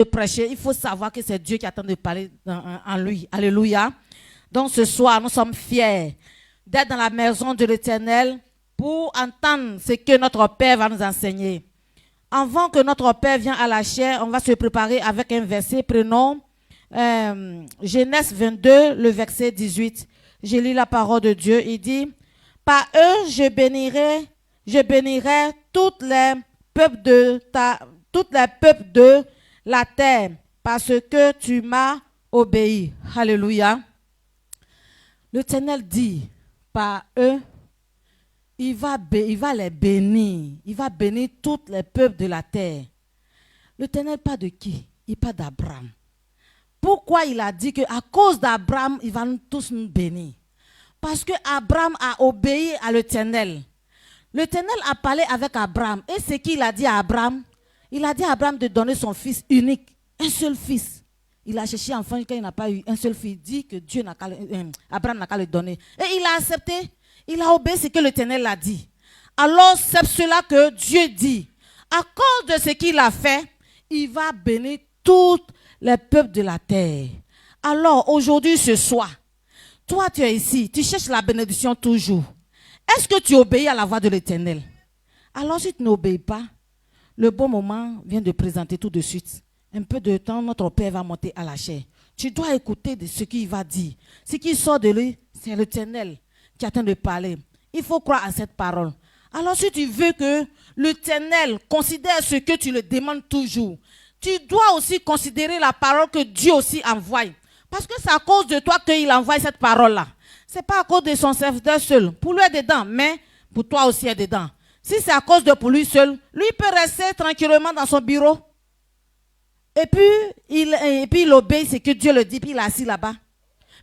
prêcher, il faut savoir que c'est Dieu qui attend de parler en lui. Alléluia. Donc ce soir, nous sommes fiers d'être dans la maison de l'Éternel pour entendre ce que notre Père va nous enseigner. Avant que notre Père vienne à la chair, on va se préparer avec un verset. Prenons Genèse 22, le verset 18. Je lis la parole de Dieu. Il dit, « Par eux, je bénirai toutes les peuples de la terre, parce que tu m'as obéi. » Alléluia. L'Éternel dit, par eux, il va les bénir. Il va bénir tous les peuples de la terre. L'Éternel parle de qui? Il parle d'Abraham. Pourquoi il a dit qu'à cause d'Abraham, il va tous nous bénir? Parce que Abraham a obéi à l'Éternel. L'Éternel a parlé avec Abraham. Et ce qu'il a dit à Abraham, il a dit à Abraham de donner son fils unique, un seul fils. Il a cherché enfant quand il n'a pas eu un seul fils. Il dit que Abraham n'a qu'à le donner. Et il a accepté. Il a obéi ce que l'Éternel a dit. Alors c'est cela que Dieu dit. À cause de ce qu'il a fait, il va bénir tous les peuples de la terre. Alors aujourd'hui, ce soir, toi tu es ici, tu cherches la bénédiction toujours. Est-ce que tu obéis à la voix de l'Éternel? Alors si tu n'obéis pas, le bon moment vient de présenter tout de suite. Un peu de temps, notre Père va monter à la chair. Tu dois écouter de ce qu'il va dire. Ce qui sort de lui, c'est l'Éternel qui est en train de parler. Il faut croire à cette parole. Alors si tu veux que l'Éternel considère ce que tu le demandes toujours, tu dois aussi considérer la parole que Dieu aussi envoie. Parce que c'est à cause de toi qu'il envoie cette parole-là. Ce n'est pas à cause de son serviteur seul. Pour lui est dedans, mais pour toi aussi est dedans. Si c'est à cause de pour lui seul, lui peut rester tranquillement dans son bureau. Et puis il obéit ce que Dieu le dit, puis il est assis là-bas.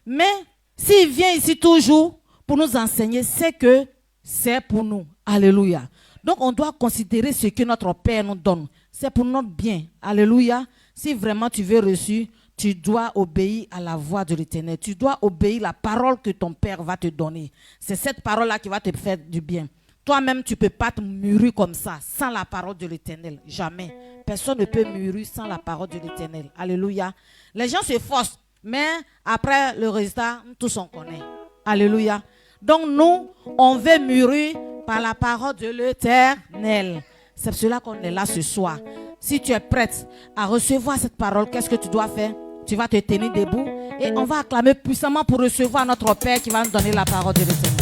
Mais s'il vient ici toujours pour nous enseigner, c'est que c'est pour nous. Alléluia. Donc on doit considérer ce que notre Père nous donne. C'est pour notre bien. Alléluia. Si vraiment tu veux reçu, tu dois obéir à la voix de l'Éternel. Tu dois obéir à la parole que ton Père va te donner. C'est cette parole-là qui va te faire du bien. Toi-même, tu ne peux pas te mûrir comme ça, sans la parole de l'Éternel. Jamais. Personne ne peut mûrir sans la parole de l'Éternel. Alléluia. Les gens se forcent, mais après le résultat, tous on connaît. Alléluia. Donc nous, on veut mûrir par la parole de l'Éternel. C'est pour cela qu'on est là ce soir. Si tu es prête à recevoir cette parole, qu'est-ce que tu dois faire? Tu vas te tenir debout et on va acclamer puissamment pour recevoir notre Père qui va nous donner la parole de l'Éternel.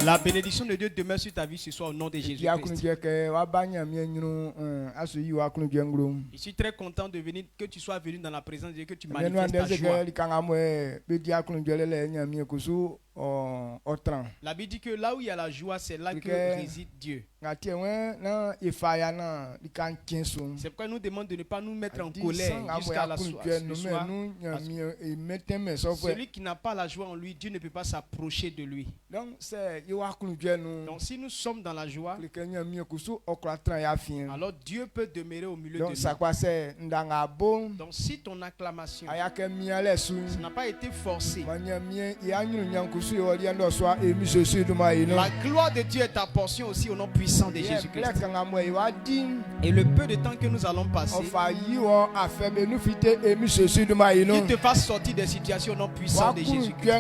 La bénédiction de Dieu demeure sur ta vie ce soir au nom de Jésus-Christ. Je suis très content de venir, que tu sois venu dans la présence de Dieu, que tu manifestes ta joie. La Bible dit que là où il y a la joie, c'est là que réside Dieu. C'est pourquoi il nous demande de ne pas nous mettre en colère jusqu'à le soir. Celui qui n'a pas la joie en lui, Dieu ne peut pas s'approcher de lui. Donc si nous sommes dans la joie, alors Dieu peut demeurer au milieu de nous. Donc si ton acclamation n'a pas été forcée, la gloire de Dieu est ta portion aussi au nom puissant de Jésus-Christ. Et le peu de temps que nous allons passer, il te fasse sortir des situations au nom puissant de Jésus-Christ.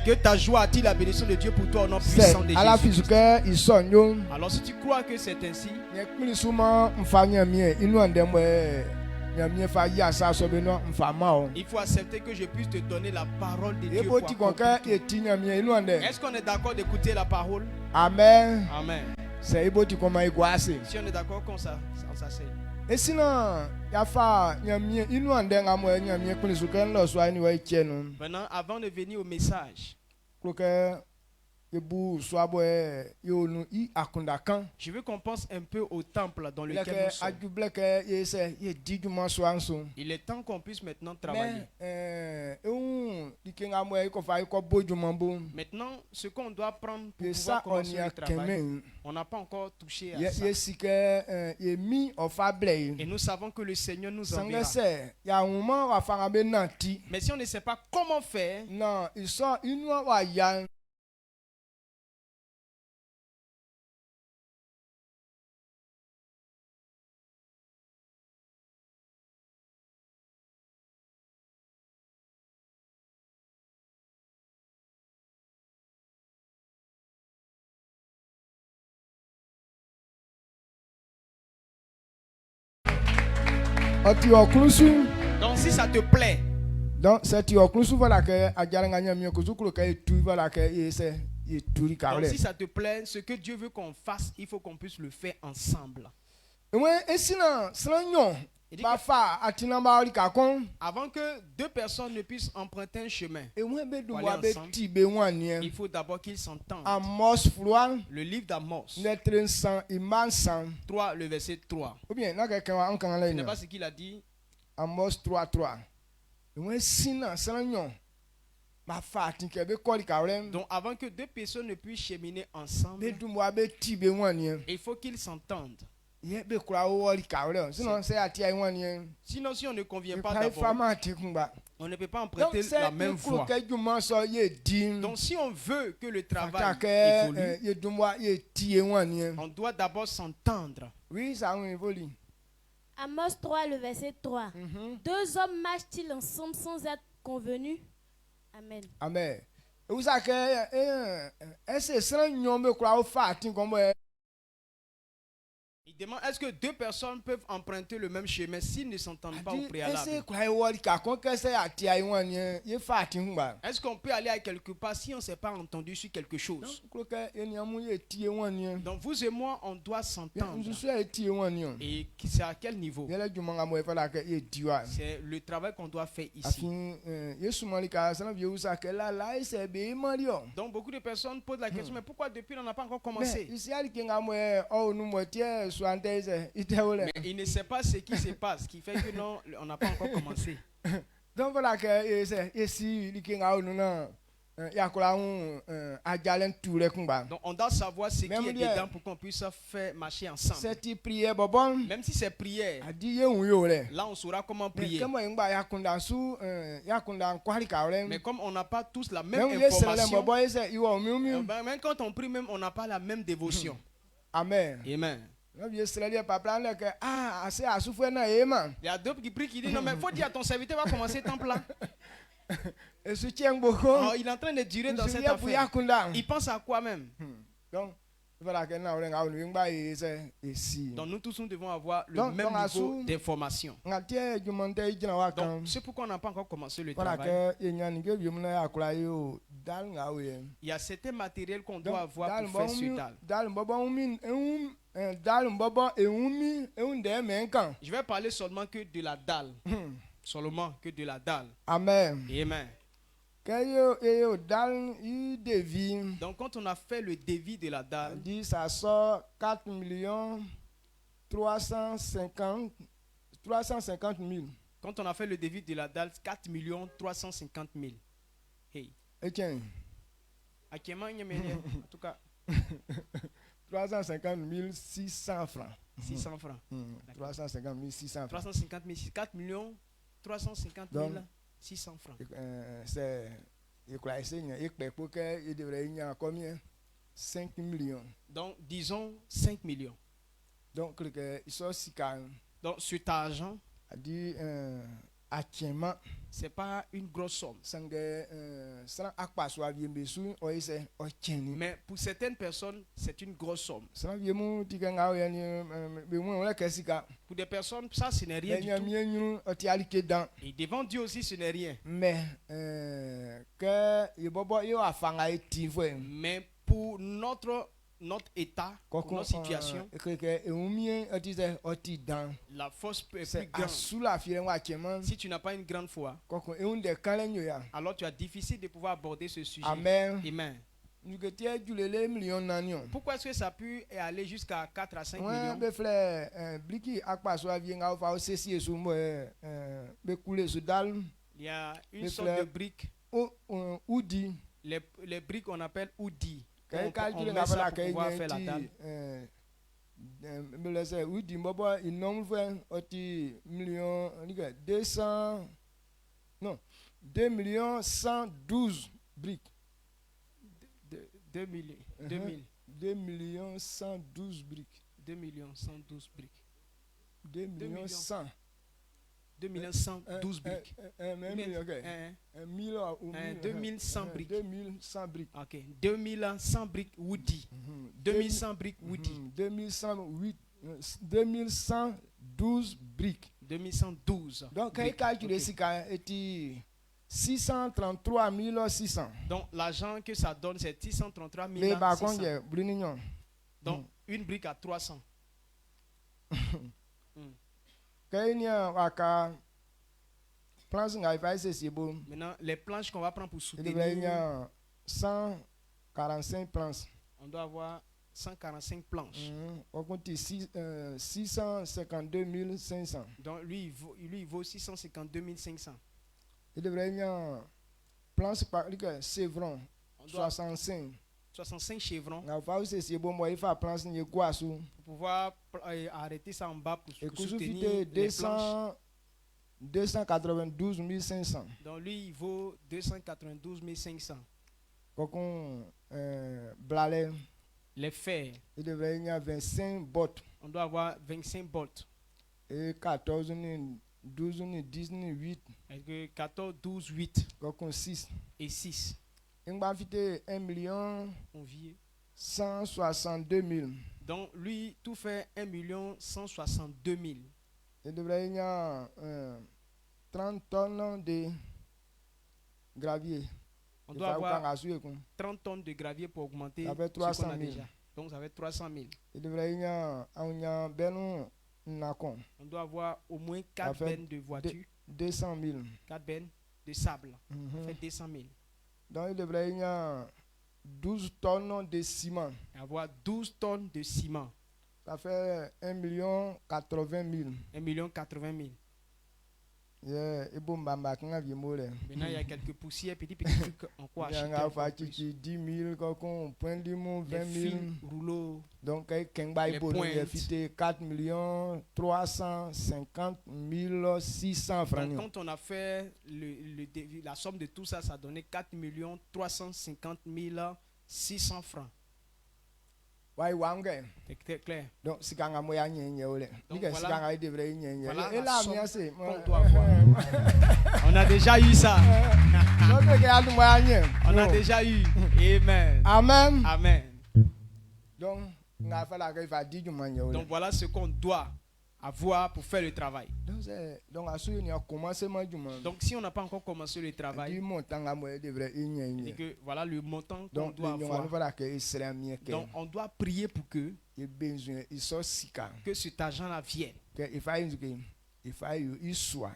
Que ta joie attire la bénédiction de Dieu pour toi au nom puissant de Jésus-Christ. Alors si tu crois que c'est ainsi, Il faut accepter que je puisse te donner la parole de Dieu pour accomplir. Est-ce qu'on est d'accord d'écouter la parole? Amen. Amen. Si Si on est d'accord qu'on s'asseye. Et sinon, Maintenant, avant de venir au message, je veux qu'on pense un peu au temple dans lequel nous sommes. Il est temps qu'on puisse maintenant travailler. Maintenant, ce qu'on doit prendre pour pouvoir commencer le travail, on n'a pas encore touché à ça. Et nous savons que le Seigneur nous enverra. Mais si on ne sait pas comment faire, donc si ça te plaît, donc si ça te plaît, ce que Dieu veut qu'on fasse, il faut qu'on puisse le faire ensemble. Avant que deux personnes ne puissent emprunter un chemin, il faut d'abord qu'ils s'entendent. Le livre d'Amos 3, le verset 3. Ce n'est pas ce qu'il a dit. Amos 3:3. Donc avant que deux personnes ne puissent cheminer ensemble, il faut qu'ils s'entendent. Sinon, si on ne convient pas d'abord, on ne peut pas emprunter la même voie. Donc si on veut que le travail évolue, on doit d'abord s'entendre. Oui, ça évolue. Amos 3, le verset 3. Deux hommes marchent-ils ensemble sans être convenus? Amen. Amen. Vous savez que Il demande, est-ce que deux personnes peuvent emprunter le même chemin s'ils ne s'entendent pas au préalable? Est-ce qu'on peut aller à quelque part si on ne s'est pas entendu sur quelque chose? Donc vous et moi, on doit s'entendre. Et c'est à quel niveau? C'est le travail qu'on doit faire ici. Donc beaucoup de personnes posent la question, mais pourquoi depuis on n'a pas encore commencé? Mais il ne sait pas ce qui se passe, qui fait que non, on n'a pas encore commencé. Donc voilà que donc on doit savoir ce qui est dedans pour qu'on puisse faire marcher ensemble. Même si c'est prière, là on saura comment prier. Mais comme on n'a pas tous la même information, même quand on prie, même on n'a pas la même dévotion. Amen. Amen. Il y a d'autres qui prient qui disent non mais il faut dire à ton serviteur va commencer temple là. Il est en train de durer dans cette affaire. Il pense à quoi même? Donc nous tous nous devons avoir le même niveau d'information. Donc c'est pourquoi on n'a pas encore commencé le travail. Il y a certains matériels qu'on doit avoir pour faire ce dalle. Je vais parler seulement que de la dalle. Seulement que de la dalle. Amen. Amen. Donc quand on a fait le devis de la dalle, ça sort 4 350 000. Quand on a fait le devis de la dalle, 4 350 000. Hey. Etienne. En tout cas. 350 600 francs. 600 francs. 350 600 francs. 350 000, 4 350 600 francs. C'est, il devrait y avoir combien? 5 millions. Donc, disons 5 millions. Donc, il sort si calme. Donc, cet argent, a dit, c'est pas une grosse somme. Mais pour certaines personnes, c'est une grosse somme. Pour des personnes, ça, ce n'est rien du tout. Et devant Dieu aussi, ce n'est rien. Mais pour notre état, pour notre situation, la force est plus grande. Si tu n'as pas une grande foi, alors tu as difficile de pouvoir aborder ce sujet. Amen. Amen. Pourquoi est-ce que ça a pu aller jusqu'à 4 à 5 millions? Il y a une sorte de brique. Les briques on appelle Oudi. On met ça pour pouvoir faire la dalle. 2,112 briques. 2 millions. 2,112 briques. 2,112 briques. 2,100. 2,112 briques. 2100 briques. 2100 briques. Ok. 2100 briques Woody. 2100 briques Woody. 2112 briques. 2112. Donc, quand il calcule ici, 633 600. Donc, l'argent que ça donne, c'est 633 600. Donc, une brique à 300. Maintenant, les planches qu'on va prendre pour soutenir, 145 planches. On doit avoir 145 planches. 652 500. Donc, lui, il vaut 652 500. Il devrait y avoir planches par chevron, 65. 65 chevrons. Pour pouvoir arrêter ça en bas pour soutenir les planches. 292 500. Donc lui, il vaut 292 500. Les fers. Il devrait y avoir 25 bottes. On doit avoir 25 bottes. Et 14, 12, 10, 8. 14, 12, 8. 6. Et 6. Il va faire 1 162 000. Donc lui, tout fait 1 162 000. Il devrait y avoir 30 tonnes de gravier. On doit avoir 30 tonnes de gravier pour augmenter ça fait 300 000. Déjà. Donc ça fait 300 000. Il devrait y avoir on doit avoir au moins 4 bennes de voiture. 200 000. 4 bennes de sable. Ça fait 200 000. Donc il devrait y avoir 12 tonnes de ciment. Avoir 12 tonnes de ciment. Ça fait 1 80 000. 1 80 000. Maintenant, il y a quelques poussières, petits trucs en quoi acheter. 10 000, 20 000. Rouleaux. Donc, il y a 4 350 600 francs. Donc, quand on a fait la somme de tout ça, ça donnait 4 350 600 francs. C'est clair. Donc, si on a moyen voilà qu'on doit avoir. On a déjà eu ça. On a déjà eu. Amen. Amen. Amen. Donc voilà ce qu'on doit avoir pour faire le travail. Donc si on n'a pas encore commencé le travail, et que voilà le montant qu'on doit avoir. Donc on doit prier pour que cet argent-là vienne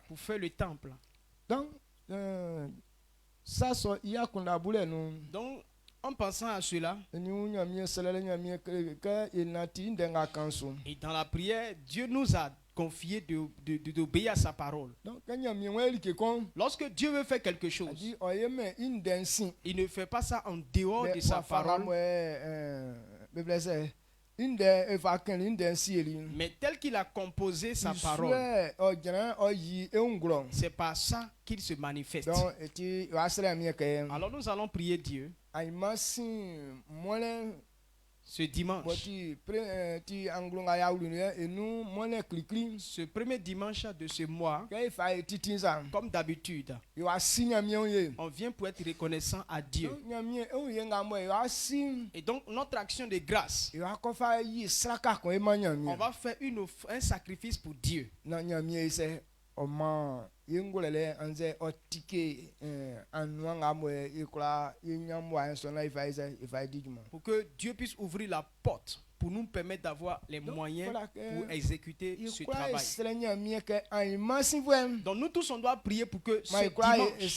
pour faire le temple. Donc ça il y a qu'on a boulé nous. Donc en pensant à cela, et dans la prière, Dieu nous a confié d'obéir à sa parole. Lorsque Dieu veut faire quelque chose, il ne fait pas ça en dehors de sa parole. Mais tel qu'il a composé sa parole, c'est par ça qu'il se manifeste. Alors nous allons prier Dieu. Ce dimanche, ce premier dimanche de ce mois, comme d'habitude, on vient pour être reconnaissant à Dieu. Et donc notre action de grâce, on va faire un sacrifice pour Dieu. Pour que Dieu puisse ouvrir la porte pour nous permettre d'avoir les moyens pour exécuter ce travail. Donc nous tous on doit prier pour que ce dimanche,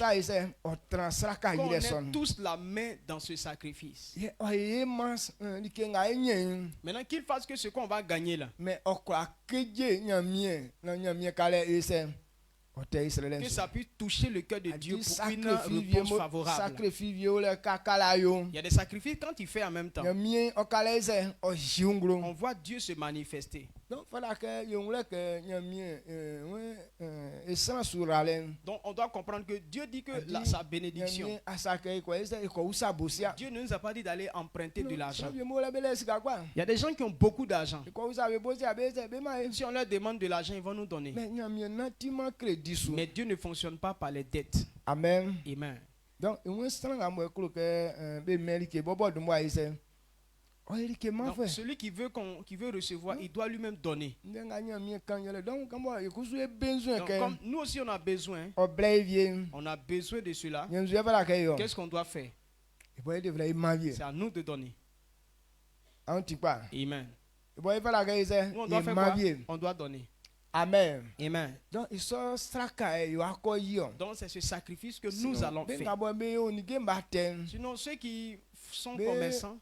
qu'on ait tous la main dans ce sacrifice. Maintenant qu'il fasse que ce qu'on va gagner là, que ça puisse toucher le cœur de Dieu pour une réponse favorable. Il y a des sacrifices quand il fait en même temps. On voit Dieu se manifester. Donc on doit comprendre que Dieu dit que sa bénédiction. Dieu ne nous a pas dit d'aller emprunter de l'argent. Il y a des gens qui ont beaucoup d'argent. Si on leur demande de l'argent, ils vont nous donner. Mais Dieu ne fonctionne pas par les dettes. Amen. Amen. Donc, celui qui veut recevoir, il doit lui-même donner. Donc, comme nous aussi on a besoin de cela, qu'est-ce qu'on doit faire? C'est à nous de donner. Amen. Nous, on doit faire quoi? On doit donner. Amen. Amen. Donc c'est ce sacrifice que nous allons faire. Sinon, ceux qui sont commerçants,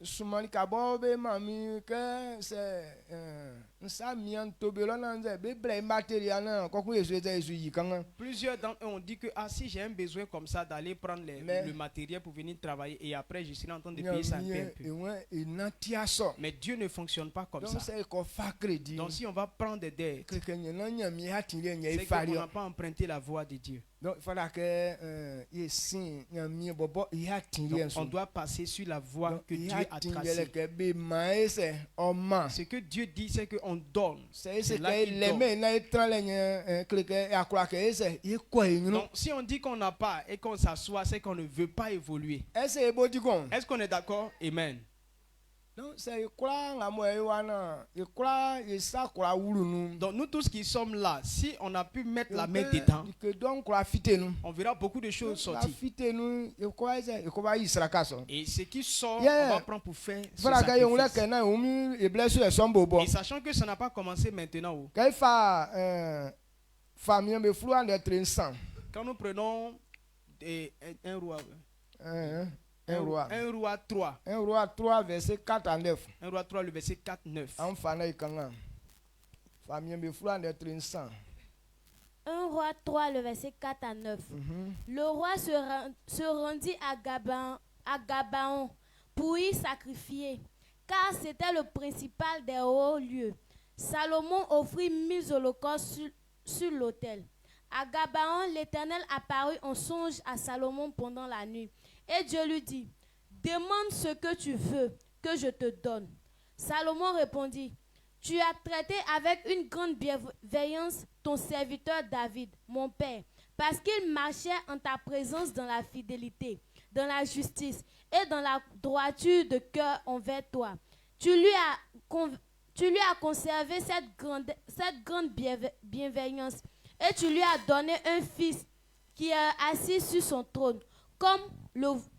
plusieurs d'entre eux ont dit que si j'ai un besoin comme ça d'aller prendre le matériel pour venir travailler et après je serai en train de payer ça un peu. Mais Dieu ne fonctionne pas comme ça. Donc si on va prendre des dettes, c'est qu'on n'a pas emprunté la voie de Dieu. Donc, on doit passer sur la voie que Dieu a tracée. Ce que Dieu dit, c'est qu'on donne. C'est là qu'il donne. Donc, si on dit qu'on n'a pas et qu'on s'assoit, c'est qu'on ne veut pas évoluer. Est-ce qu'on est d'accord? Amen. Donc nous tous qui sommes là, si on a pu mettre la main dedans, on verra beaucoup de choses sortir. Et ce qui sort, on va prendre pour faire ce sacrifice. Et sachant que ça n'a pas commencé maintenant. Quand nous prenons un roi. 1 roi 3. 1 roi 3, verset 4 à 9. 1 roi 3, le verset 4, 9. 1 roi 3, le verset 4 à 9. Le roi se rendit à Gabaon pour y sacrifier, car c'était le principal des hauts lieux. Salomon offrit 1000 holocaustes sur l'autel. À Gabaon, l'Éternel apparut en songe à Salomon pendant la nuit. Et Dieu lui dit, demande ce que tu veux que je te donne. Salomon répondit, tu as traité avec une grande bienveillance ton serviteur David, mon père, parce qu'il marchait en ta présence dans la fidélité, dans la justice et dans la droiture de cœur envers toi. Tu lui as conservé cette grande bienveillance et tu lui as donné un fils qui est assis sur son trône, comme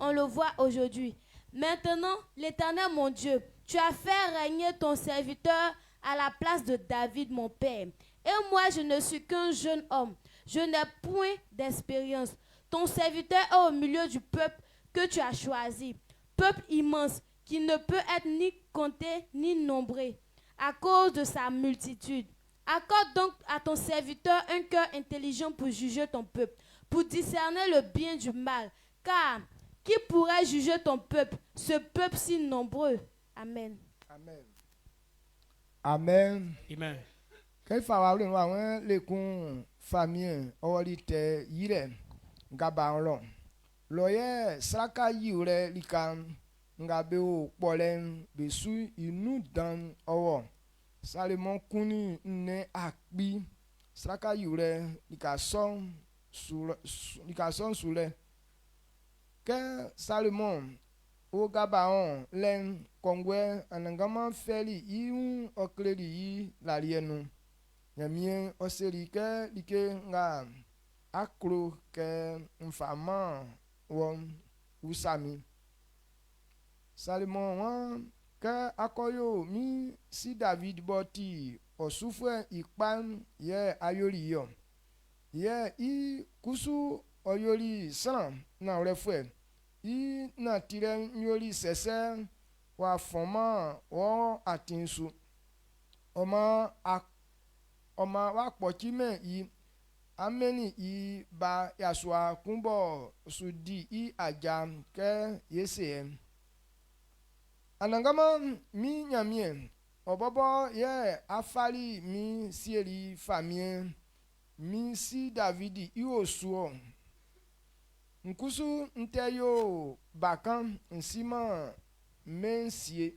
on le voit aujourd'hui. Maintenant, l'Éternel mon Dieu, tu as fait régner ton serviteur à la place de David mon père. Et moi, je ne suis qu'un jeune homme. Je n'ai point d'expérience. Ton serviteur est au milieu du peuple que tu as choisi. Peuple immense qui ne peut être ni compté ni nombré à cause de sa multitude. Accorde donc à ton serviteur un cœur intelligent pour juger ton peuple, pour discerner le bien du mal. Car qui pourrait juger ton peuple, ce peuple si nombreux? Amen. Amen. Amen. Amen. Quel faveur les famille orite yire gabaon. Loye sraka yure likam ngabe o kpɔlɛ besu inu dan ɔwɔ Salomon kuni ne akpi sraka yure likasɔn sule ke Salomon o Gabaon len kongwe anangama feli iun okleri yi larienu nyamie oseri ke like nga akro ke mfama won usami Salomon wan ke akoyo mi si David boti osufwe ikpan ye ayori yo ye I kusu oyori san na refwe I na tire nyori sese wa foma o atinsu oma wa kpokime I ameni I ba yaswa kumbo sudi I ajam ke yese anangama mi nyamie obobo ye afali mi sieri famie mi si Davidi iwosuo nkusu nteyo bakan nsima mensie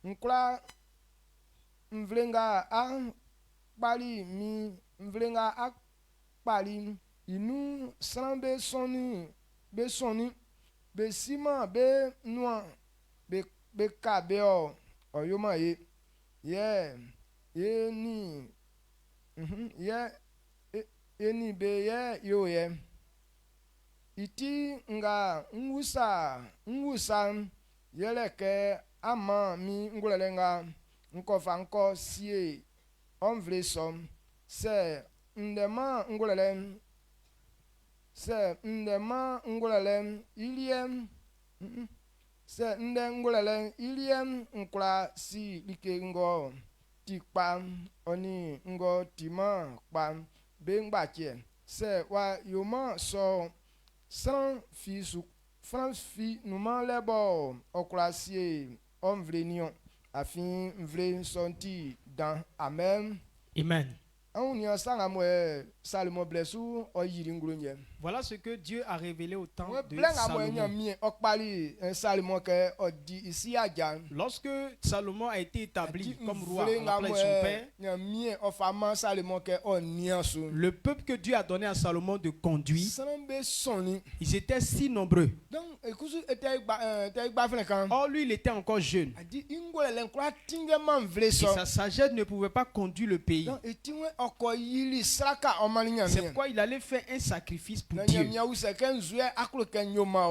nkla mvlenga a pali mi mvlenga a pali inu srambe soni be sima be noa be kabe o oyoma ye ni eni be yo ye iti nga nwusa yeleke ama mi ngulelenga nkofa nko sie onvlesom se ndema ngulele iliem se nde ngulele iliem nkula si like ngo tikpa oni ngo tima kpa bengbache se wa yoma so Frans fi numa lebo okrasie onvlenion afin vle sonti dans amen. Amen. Salomon blessu o yiri ngulunye. Voilà ce que Dieu a révélé au temps de Salomon. Lorsque Salomon a été établi comme roi à la place de son père, le peuple que Dieu a donné à Salomon de conduire, ils étaient si nombreux. Or lui, il était encore jeune. Et sa sagesse ne pouvait pas conduire le pays. C'est pourquoi il allait faire un sacrifice pour Dieu.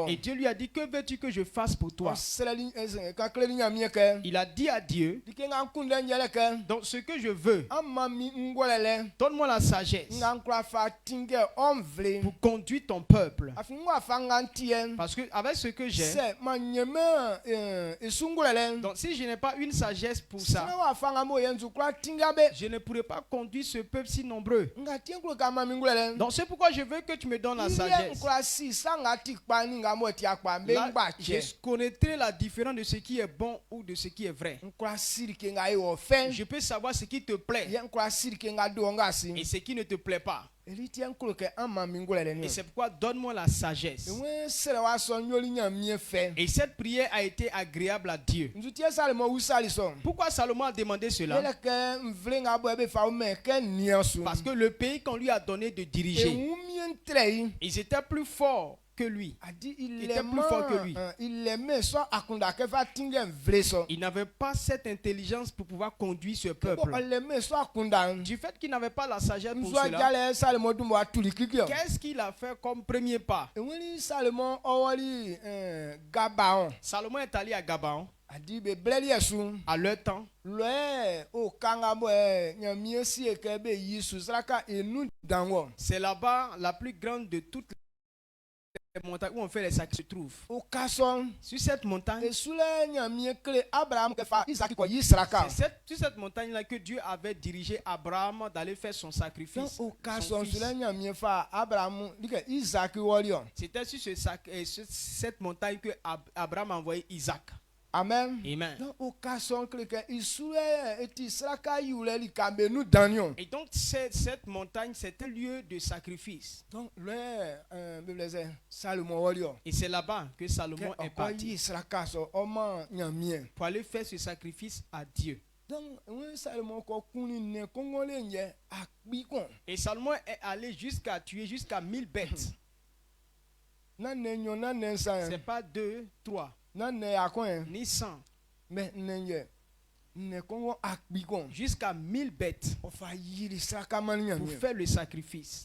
Et Dieu lui a dit, que veux-tu que je fasse pour toi? Il a dit à Dieu, donc ce que je veux, donne-moi la sagesse pour conduire ton peuple. Parce que avec ce que j'ai, donc si je n'ai pas une sagesse pour ça, je ne pourrai pas conduire ce peuple si nombreux. Donc c'est pourquoi je veux que tu me donnes la sagesse. Là, je connaîtrai la différence de ce qui est bon ou de ce qui est vrai. Je peux savoir ce qui te plaît et ce qui ne te plaît pas. Et c'est pourquoi donne-moi la sagesse. Et cette prière a été agréable à Dieu. Pourquoi Salomon a demandé cela? Parce que le pays qu'on lui a donné de diriger, ils étaient plus forts que lui. Il était plus fort que lui. Il n'avait pas cette intelligence pour pouvoir conduire ce peuple. Du fait qu'il n'avait pas la sagesse pour cela, qu'est-ce qu'il a fait comme premier pas? Salomon est allé à Gabaon. À leur temps, c'est là-bas la plus grande de toutes les montagnes où on fait les sacrifices se trouve. Sur cette montagne, c'est sur cette montagne-là que Dieu avait dirigé Abraham d'aller faire son sacrifice. C'était sur cette montagne que Abraham a envoyé Isaac. Amen. Amen. Et donc cette montagne, c'est un lieu de sacrifice. Et c'est là-bas que Salomon est parti pour aller faire ce sacrifice à Dieu. Et Salomon est allé jusqu'à tuer jusqu'à 1000 bêtes. C'est pas 2, 3, ni 100. Jusqu'à 1000 bêtes pour faire le sacrifice.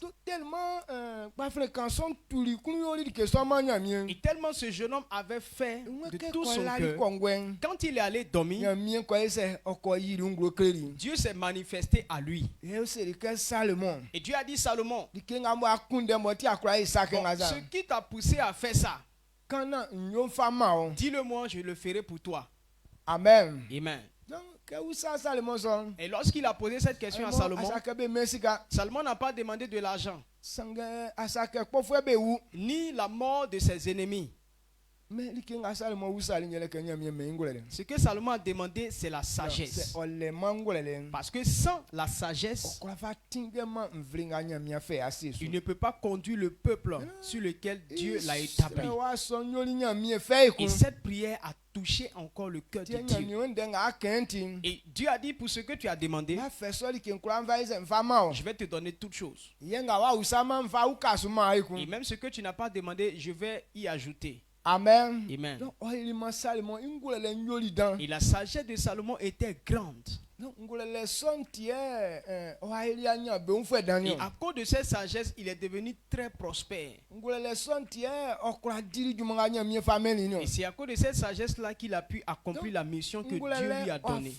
Et tellement ce jeune homme avait fait de tout son cœur, quand il est allé dormir, Dieu s'est manifesté à lui. Et Dieu a dit, Salomon, ce qui t'a poussé à faire ça, dis-le-moi, je le ferai pour toi. Amen. Amen. Et lorsqu'il a posé cette question à Salomon, Salomon n'a pas demandé de l'argent, ni la mort de ses ennemis. Ce que Salomon a demandé, c'est la sagesse. Parce que sans la sagesse, il ne peut pas conduire le peuple sur lequel Dieu l'a établi. Et cette prière a touché encore le cœur de Dieu. Et Dieu a dit, pour ce que tu as demandé, je vais te donner toutes choses. Et même ce que tu n'as pas demandé, je vais y ajouter. Amen. Amen. Et la sagesse de Salomon était grande. Et à cause de cette sagesse, il est devenu très prospère. Et c'est à cause de cette sagesse-là qu'il a pu accomplir la mission que Dieu lui a donnée.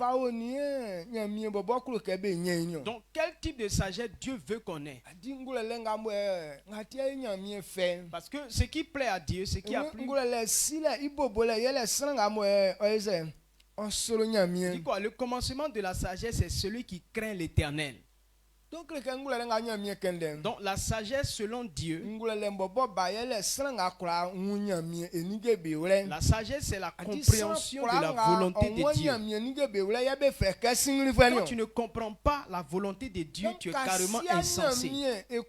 Donc, quel type de sagesse Dieu veut qu'on ait? Parce que ce qui plaît à Dieu, ce qui a plu. Dis quoi, le commencement de la sagesse, c'est celui qui craint l'Éternel. Donc la sagesse selon Dieu, la sagesse c'est la compréhension de la volonté de Dieu. Quand tu ne comprends pas la volonté de Dieu, tu es carrément insensé. Ne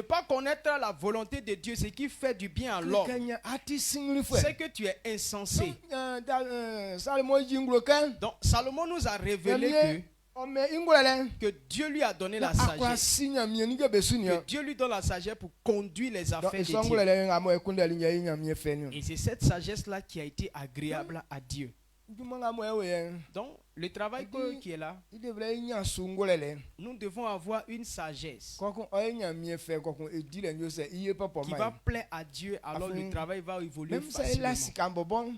pas connaître la volonté de Dieu, ce qui fait du bien à l'homme, c'est que tu es insensé. Donc Salomon nous a révélé que Dieu lui a donné la sagesse. Que Dieu lui donne la sagesse pour conduire les affaires de Dieu. Et c'est cette sagesse-là qui a été agréable à Dieu. Donc, le travail qui est là, nous devons avoir une sagesse qui va plaire à Dieu, alors le travail va évoluer facilement.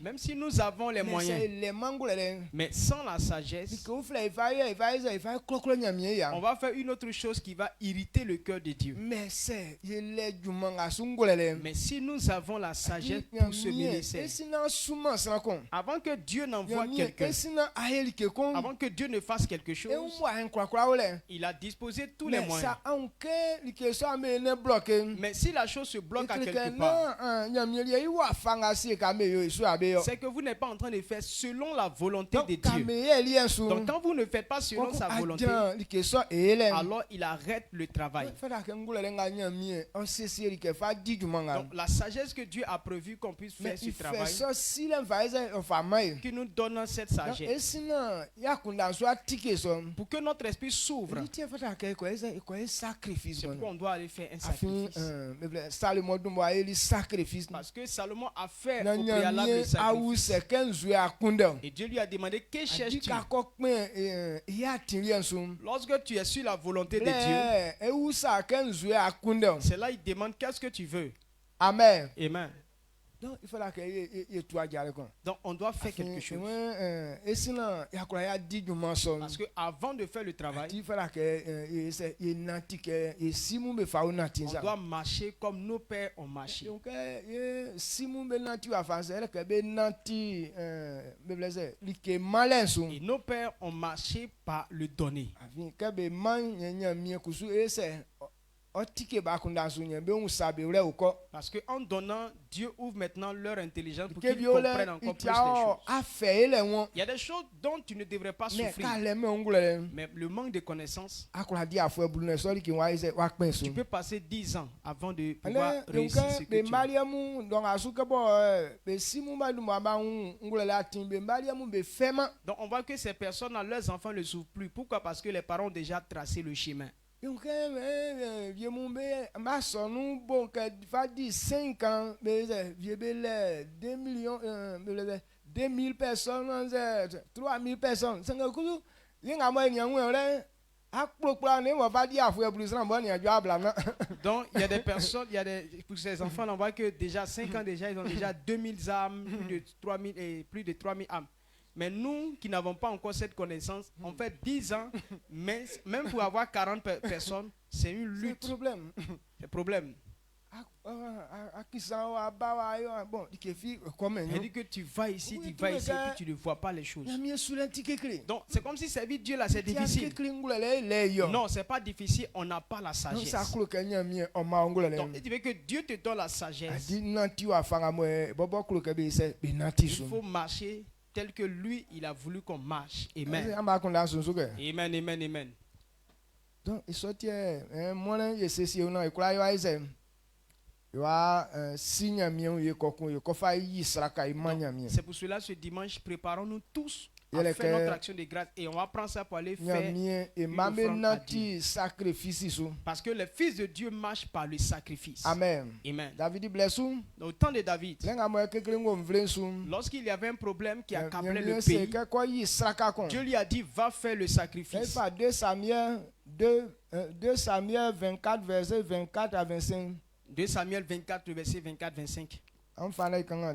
Même si nous avons les moyens, mais sans la sagesse, on va faire une autre chose qui va irriter le cœur de Dieu. Mais si nous avons la sagesse pour ce ministère, avant que Dieu n'envoie quelqu'un, avant que Dieu ne fasse quelque chose, il a disposé tous les moyens. Mais si la chose se bloque à quelque part, c'est que vous n'êtes pas en train de faire selon la volonté de Dieu. Donc quand vous ne faites pas selon sa volonté, alors il arrête le travail. Donc la sagesse que Dieu a prévu qu'on puisse faire ce travail, qui nous donne cette sagesse, pour que notre esprit s'ouvre. C'est pourquoi on doit aller faire un sacrifice. Parce que Salomon a fait au préalable le sacrifice. Et Dieu lui a demandé, que cherches-tu? Lorsque tu es sur la volonté de Dieu, c'est là il demande, qu'est-ce que tu veux? Amen. Amen. Donc, il faut donc on doit faire quelque chose. Parce que avant de faire le travail, on doit marcher comme nos pères ont marché. Et nos pères ont marché par le donner. Parce qu'en donnant, Dieu ouvre maintenant leur intelligence pour qu'ils comprennent encore plus les choses. Il y a des choses dont tu ne devrais pas souffrir. Mais le manque de connaissances, tu peux passer 10 ans avant de pouvoir réussir ce que tu veux. Donc on voit que ces personnes, leurs enfants ne souffrent plus. Pourquoi? Parce que les parents ont déjà tracé le chemin. 5 ans, 2 millions, 2000 personnes, 3000 personnes. Donc il y a des personnes, pour ces enfants, on voit que déjà 5 ans déjà, ils ont déjà 2000 âmes, plus de 3000 âmes. Mais nous qui n'avons pas encore cette connaissance, on fait 10 ans, mais même pour avoir 40 personnes, c'est une lutte. C'est problème. C'est problème. Il dit que tu vas ici, tu vas ici, et puis tu ne vois pas les choses. Donc c'est comme si servir Dieu là, c'est difficile. Non, c'est pas difficile, on n'a pas la sagesse. Donc tu veux que Dieu te donne la sagesse. Il faut marcher tel que lui, il a voulu qu'on marche. Amen. Amen, amen, amen. Donc, c'est pour cela, ce dimanche, préparons-nous tous à faire notre action de grâce et on va prendre ça pour aller faire une offrande à Dieu. Parce que le Fils de Dieu marche par le sacrifice. Amen. Amen. David blesse. Au temps de David, lorsqu'il y avait un problème qui accablait le pays, Dieu lui a dit, va faire le sacrifice. 2 Samuel 24, verset 24 à 25. 2 Samuel 24, verset 24-25.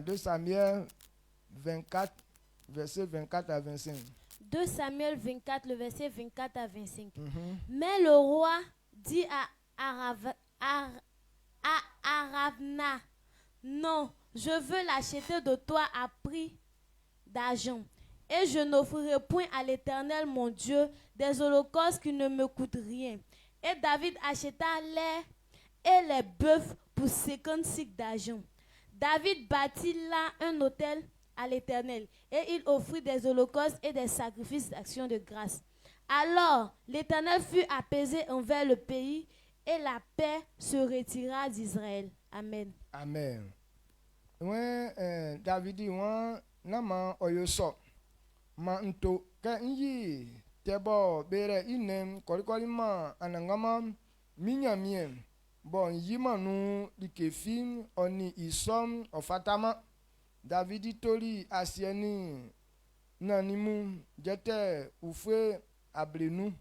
2 Samuel 24, verset 24 à 25. 2 Samuel 24, le verset 24 à 25. Mais le roi dit à Aravna, non, je veux l'acheter de toi à prix d'argent. Et je n'offrirai point à l'Éternel mon Dieu des holocaustes qui ne me coûtent rien. Et David acheta les bœufs pour 50 cycles d'argent. David bâtit là un autel à l'Éternel, et il offrit des holocaustes et des sacrifices d'action de grâce. Alors l'Éternel fut apaisé envers le pays, et la paix se retira d'Israël. Amen. Amen. David dit, nama oyoso manto kanyi tebo bere inem kolikoli anangama minyamien bon yimanu dikefin oni isom ofatama. David tori asieni nanimu jete ufwe ablenu.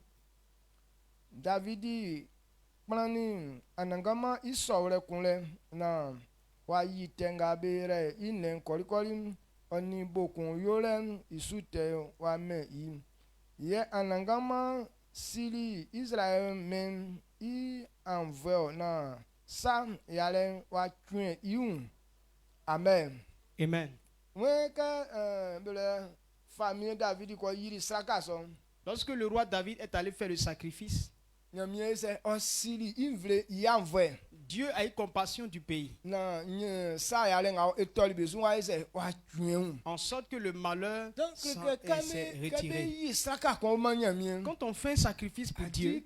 David plani anangama isowre kunle na wayi tenga bere inen kolikoli oni bokun yole isute wa me yi. Ye anangama sili Israel men i envoie na sa yale wa tuen iun. Amen. Amen. Lorsque le roi David est allé faire le sacrifice, Dieu a eu compassion du pays. En sorte que le malheur s'est retiré. Quand on fait un sacrifice pour Dieu,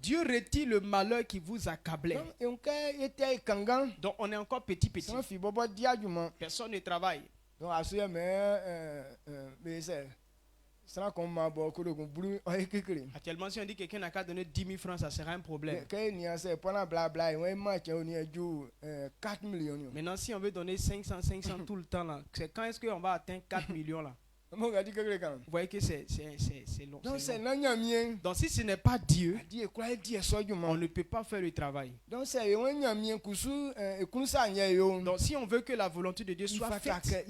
Dieu retire le malheur qui vous accablait. Donc on est encore petit. Personne ne travaille. Actuellement, si on dit que quelqu'un n'a qu'à donner 10 000 francs, ça sera un problème. Maintenant, si on veut donner 500 tout le temps, là, c'est quand est-ce qu'on va atteindre 4 millions là? Vous voyez que c'est long. Donc si ce n'est pas Dieu, on ne peut pas faire le travail. Donc si on veut que la volonté de Dieu soit faite,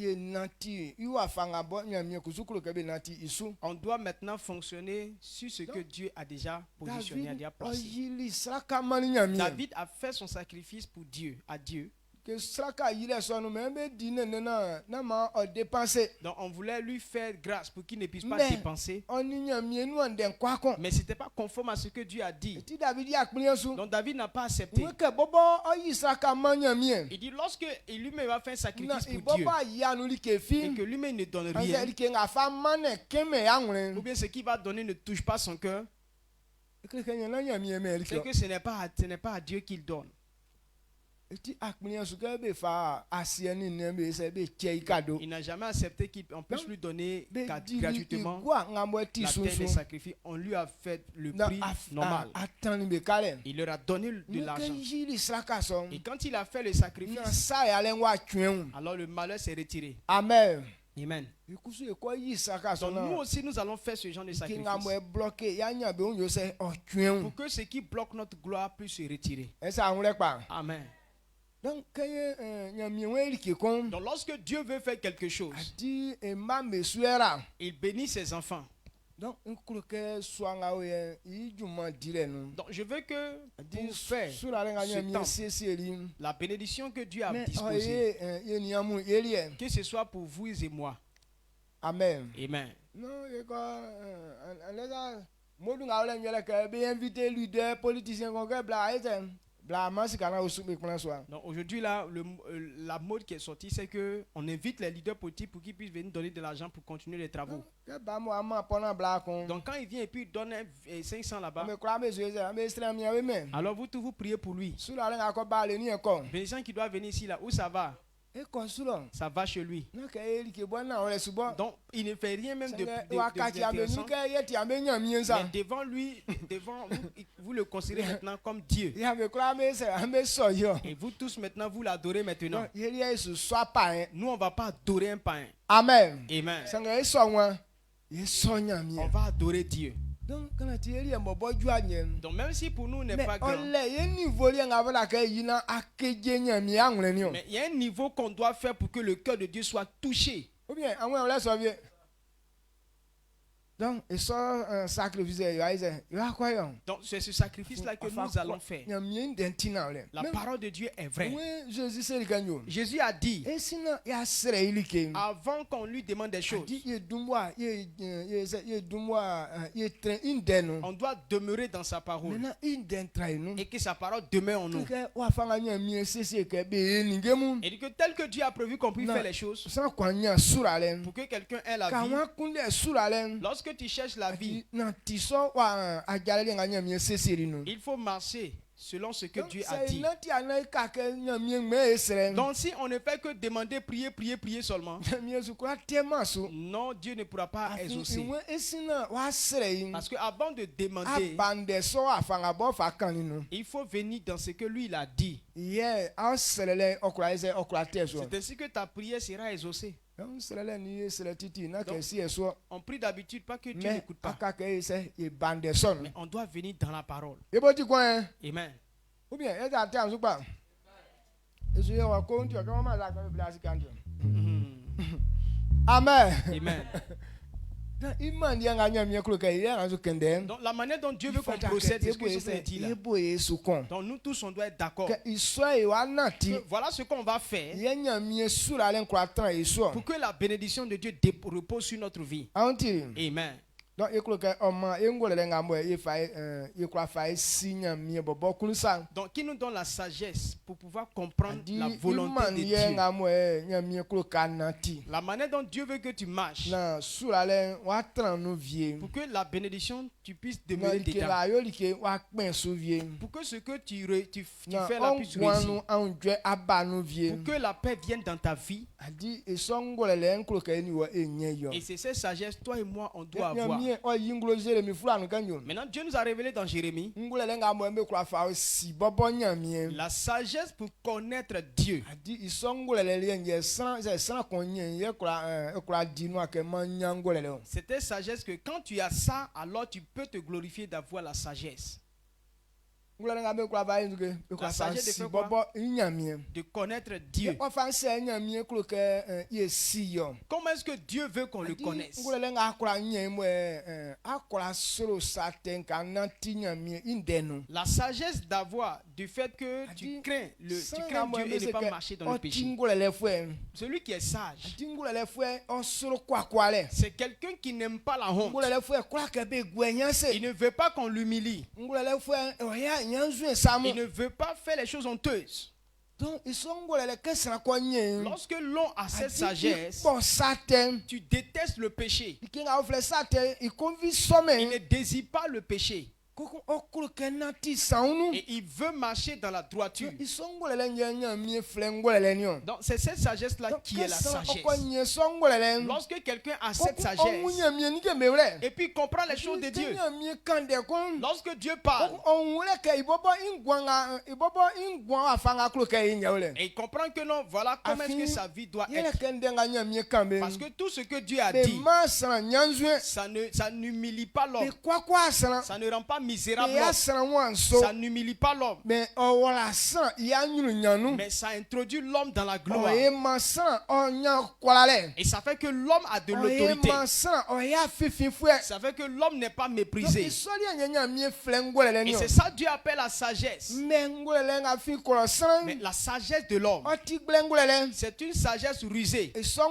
on doit maintenant fonctionner sur ce que Dieu a déjà positionné, a déjà placé. David a fait son sacrifice pour Dieu, à Dieu. Donc on voulait lui faire grâce pour qu'il ne puisse pas dépenser. Mais ce n'était pas conforme à ce que Dieu a dit. Donc David n'a pas accepté. Il dit lorsque lui-même va faire un sacrifice pour Dieu et que lui-même ne donne rien, ou bien ce qu'il va donner ne touche pas son cœur, c'est que ce n'est pas à Dieu qu'il donne. Il n'a jamais accepté qu'on puisse lui donner gratuitement la terre des sacrifices. On lui a fait le prix normal. Il leur a donné de l'argent. Et quand il a fait le sacrifice, alors le malheur s'est retiré. Amen. Amen. Donc nous aussi, nous allons faire ce genre de sacrifice pour que ce qui bloque notre gloire puisse se retirer. Amen. Donc lorsque Dieu veut faire quelque chose, il bénit ses enfants. Donc je veux que pour faire ce temps, la bénédiction que Dieu a disposée, que ce soit pour vous et moi. Amen. Amen. Donc aujourd'hui là, la mode qui est sortie, c'est que on invite les leaders politiques pour qu'ils puissent venir donner de l'argent pour continuer les travaux. Donc quand il vient et puis il donne 500 là-bas, alors vous tous vous priez pour lui. Bénédiction qui doit venir ici là, où ça va? Ça va chez lui. Donc il ne fait rien même de intéressant. Mais devant lui, vous le considérez maintenant comme Dieu. Et vous tous maintenant, vous l'adorez maintenant. Nous, on ne va pas adorer un païen. Amen. Amen. On va adorer Dieu. Donc même si pour nous n'est pas grand, mais il y a un niveau qu'on doit faire pour que le cœur de Dieu soit touché. Donc c'est ce sacrifice-là que nous allons faire. La parole de Dieu est vraie. Jésus a dit, avant qu'on lui demande des choses, on doit demeurer dans sa parole et que sa parole demeure en nous. Et dit que tel que Dieu a prévu qu'on puisse faire les choses, pour que quelqu'un ait la vie, lorsque tu cherches la vie, il faut marcher selon ce que Dieu a dit. Donc si on ne fait que demander, prier seulement, non, Dieu ne pourra pas exaucer. Parce qu'avant de demander, il faut venir dans ce que lui il a dit. C'est ainsi que ta prière sera exaucée. Donc, on prie d'habitude pas que Dieu n'écoute pas. Mais on doit venir dans la parole. Amen. Amen. Amen. Donc la manière dont Dieu veut qu'on procède, c'est ce que je dit là. Donc nous tous on doit être d'accord. Voilà ce qu'on va faire pour que la bénédiction de Dieu repose sur notre vie. Amen. Donc qui nous donne la sagesse pour pouvoir comprendre la volonté de Dieu. La manière dont Dieu veut que tu marches pour que la bénédiction tu puisses demeurer dedans. Pour que ce que tu fais là puisse réussir. Pour que la paix vienne dans ta vie. Et c'est cette sagesse, toi et moi, on doit avoir. Maintenant, Dieu nous a révélé dans Jérémie la sagesse pour connaître Dieu. C'était sagesse que quand tu as ça, alors tu peux te glorifier d'avoir la sagesse. La sagesse de faire quoi? De connaître Dieu. Comment est-ce que Dieu veut qu'on le connaisse? La sagesse d'avoir du fait que tu crains Dieu et ne pas marcher dans le péché. Celui qui est sage, c'est quelqu'un qui n'aime pas la honte. Il ne veut pas qu'on l'humilie. Il ne veut pas faire les choses honteuses. Lorsque l'on a cette sagesse, tu détestes le péché. Il ne désire pas le péché. Et il veut marcher dans la droiture. Donc c'est cette sagesse-là qui est la sagesse. Lorsque quelqu'un a cette sagesse et puis comprend les choses de Dieu, lorsque Dieu parle, et il comprend que non, voilà comment est-ce que sa vie doit être. Parce que tout ce que Dieu a dit, ça n'humilie pas l'homme. Ça ne rend pas misérable l'homme. Ça n'humilie pas l'homme. Mais ça introduit l'homme dans la gloire. Et ça fait que l'homme a de l'autorité. Ça fait que l'homme n'est pas méprisé. Et c'est ça Dieu appelle la sagesse. Mais la sagesse de l'homme, c'est une sagesse rusée. Et c'est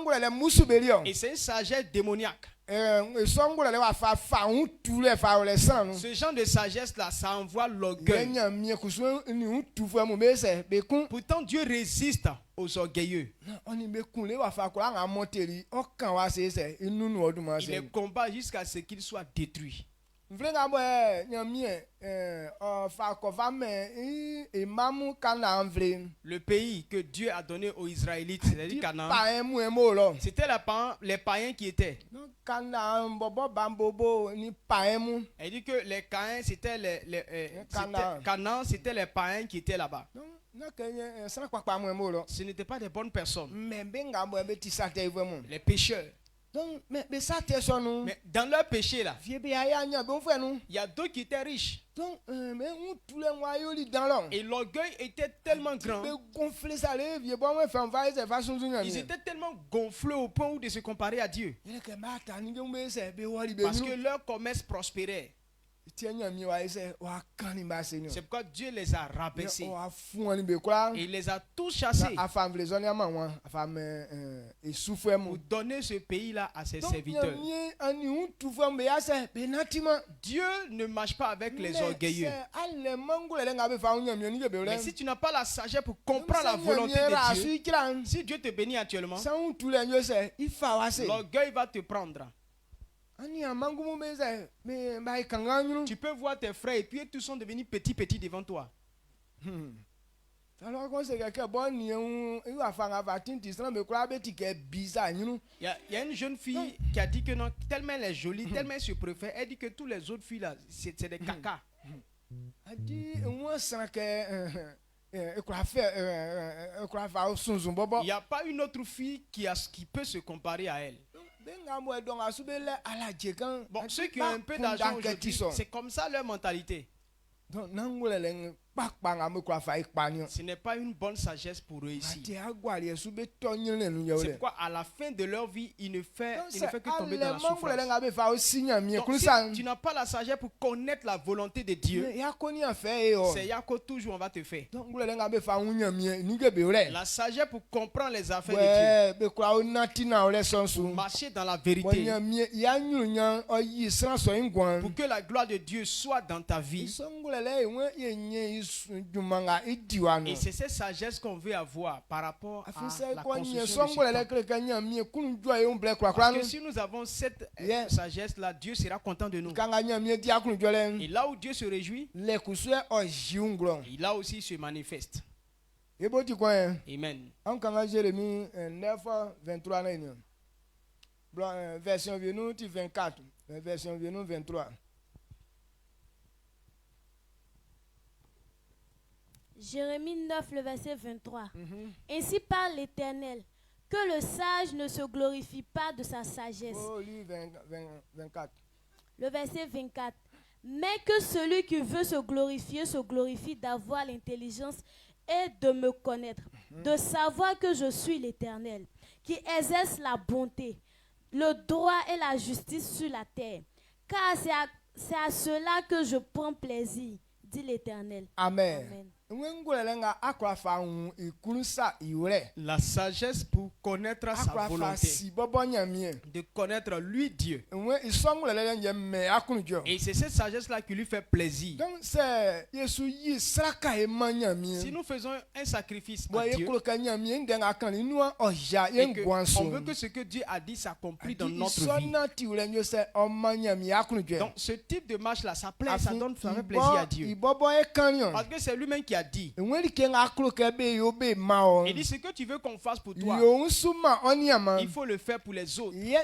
une sagesse démoniaque. Ce genre de sagesse-là, ça envoie l'orgueil. Pourtant, Dieu résiste aux orgueilleux. Il les combat jusqu'à ce qu'ils soient détruits. Le pays que Dieu a donné aux Israélites, c'est-à-dire Canaan, c'était les païens qui étaient. Elle dit que les Caïns, c'était Canaan, c'était les païens qui étaient là-bas. Ce n'étaient pas des bonnes personnes. Les pécheurs. Mais dans leur péché là, il y a d'autres qui étaient riches. Et l'orgueil était tellement grand. Ils étaient tellement gonflés au point de se comparer à Dieu. Parce que leur commerce prospérait. C'est pourquoi Dieu les a rabaissés. Et il les a tous chassés pour donner ce pays-là à ses serviteurs. Dieu ne marche pas avec les orgueilleux. Mais si tu n'as pas la sagesse pour comprendre la volonté de Dieu, si Dieu te bénit actuellement, l'orgueil va te prendre. Tu peux voir tes frères et puis tous sont devenus petits devant toi. Il y a une jeune fille qui a dit que non, tellement elle est jolie, tellement elle se préfère, elle dit que tous les autres filles là, c'est des caca. Elle dit, il n'y a pas une autre fille qui peut se comparer à elle. Bon, ceux qui ont un peu d'argent aujourd'hui, c'est comme ça leur mentalité. Ce n'est pas une bonne sagesse pour réussir. C'est pourquoi à la fin de leur vie, ils ne font que tomber dans la souffrance. Donc, si tu n'as pas la sagesse pour connaître la volonté de Dieu, c'est Yako toujours on va te faire. La sagesse pour comprendre les affaires de Dieu, pour marcher dans la vérité, pour que la gloire de Dieu soit dans ta vie. Et c'est cette sagesse qu'on veut avoir par rapport à la construction de ce temple. Parce que si nous avons cette sagesse-là, Dieu sera content de nous. Et là où Dieu se réjouit, et là aussi il se manifeste. Amen. Jérémie 9, 23. Version 24. Version 23. Jérémie 9, le verset 23. Ainsi parle l'Éternel, que le sage ne se glorifie pas de sa sagesse. Oh, lui, 24. Le verset 24. Mais que celui qui veut se glorifie d'avoir l'intelligence et de me connaître, de savoir que je suis l'Éternel, qui exerce la bonté, le droit et la justice sur la terre. Car c'est à cela que je prends plaisir, dit l'Éternel. Amen. La sagesse pour connaître sa volonté, de connaître lui Dieu. Et c'est cette sagesse-là qui lui fait plaisir. Si nous faisons un sacrifice à Dieu, et on veut que ce que Dieu a dit s'accomplisse dans notre vie. Donc ce type de marche-là, ça plaît, ça donne plaisir à Dieu. Parce que c'est lui-même qui a dit. Il dit ce que tu veux qu'on fasse pour toi, il faut le faire pour les autres. Et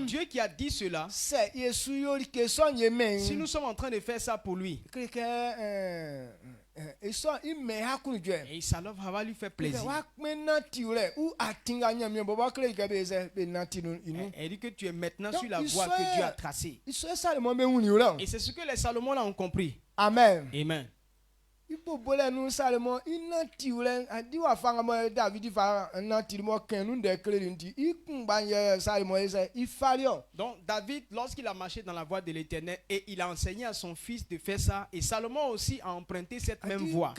Dieu qui a dit cela, si nous sommes en train de faire ça pour lui, et ça va lui faire plaisir. Elle dit que tu es maintenant sur la voie que Dieu a tracée. Et c'est ce que les Salomon ont compris. Amen. Amen. Donc David, lorsqu'il a marché dans la voie de l'Éternel et il a enseigné à son fils de faire ça, et Salomon aussi a emprunté cette même voie.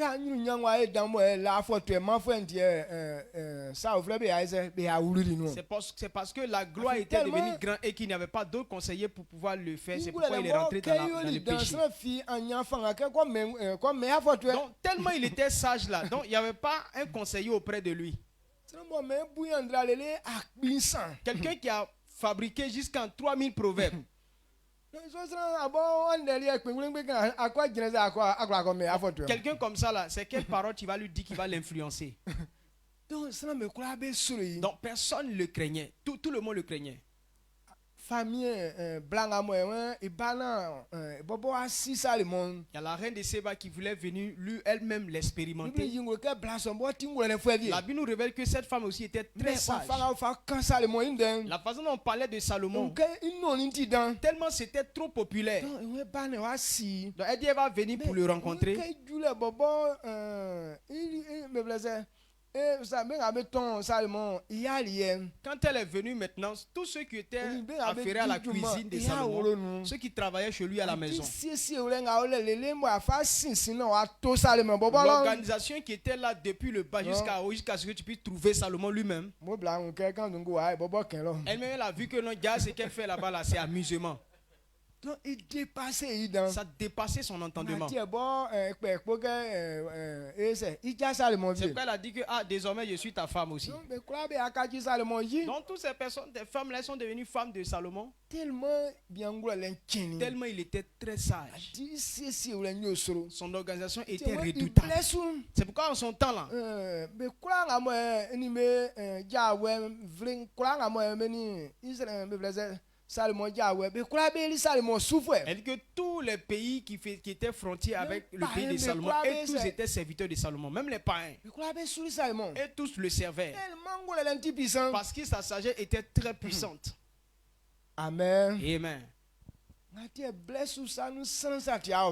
C'est parce que la gloire était devenue grande et qu'il n'y avait pas d'autres conseillers pour pouvoir le faire. C'est pourquoi il est rentré dans le péché. Donc tellement il était sage là, donc il n'y avait pas un conseiller auprès de lui. Quelqu'un qui a fabriqué jusqu'à 3000 proverbes. Quelqu'un comme ça là, c'est quelle parole tu vas lui dire qui va l'influencer? Donc personne ne le craignait, tout le monde le craignait. Il y a la reine de Séba qui voulait venir lui elle-même l'expérimenter. La Bible nous révèle que cette femme aussi était très sage. La façon dont on parlait de Salomon, tellement c'était trop populaire. Donc elle dit elle va venir pour le rencontrer. Quand elle est venue maintenant, tous ceux qui étaient affairés à la cuisine de Salomon, ceux qui travaillaient chez lui à la maison, l'organisation qui était là depuis le bas jusqu'à ce que tu puisses trouver Salomon lui-même, elle-même elle a vu que non, ce qu'elle fait là-bas là, c'est amusement. Ça dépassait son entendement. C'est pourquoi elle a dit que désormais je suis ta femme aussi. Donc toutes ces personnes, des femmes là, sont devenues femmes de Salomon. Tellement il était très sage. Son organisation était redoutable. C'est pourquoi en son temps là, elle dit que tous les pays qui étaient frontiers avec le pays de Salomon, et tous étaient serviteurs de Salomon, même les païens, et tous le servaient, parce que sa sagesse était très puissante. Amen. Amen.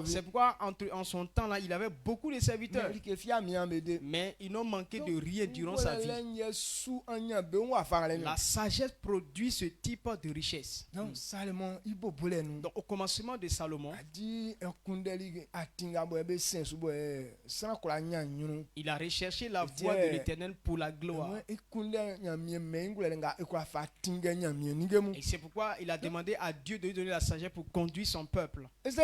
C'est pourquoi en son temps là, il avait beaucoup de serviteurs, mais ils n'ont manqué de rien durant sa vie. La sagesse produit ce type de richesse. Donc au commencement de Salomon, il a recherché la voie de l'Éternel pour la gloire. Et c'est pourquoi il a demandé à Dieu de lui donner la sagesse pour conduire son peuple. Il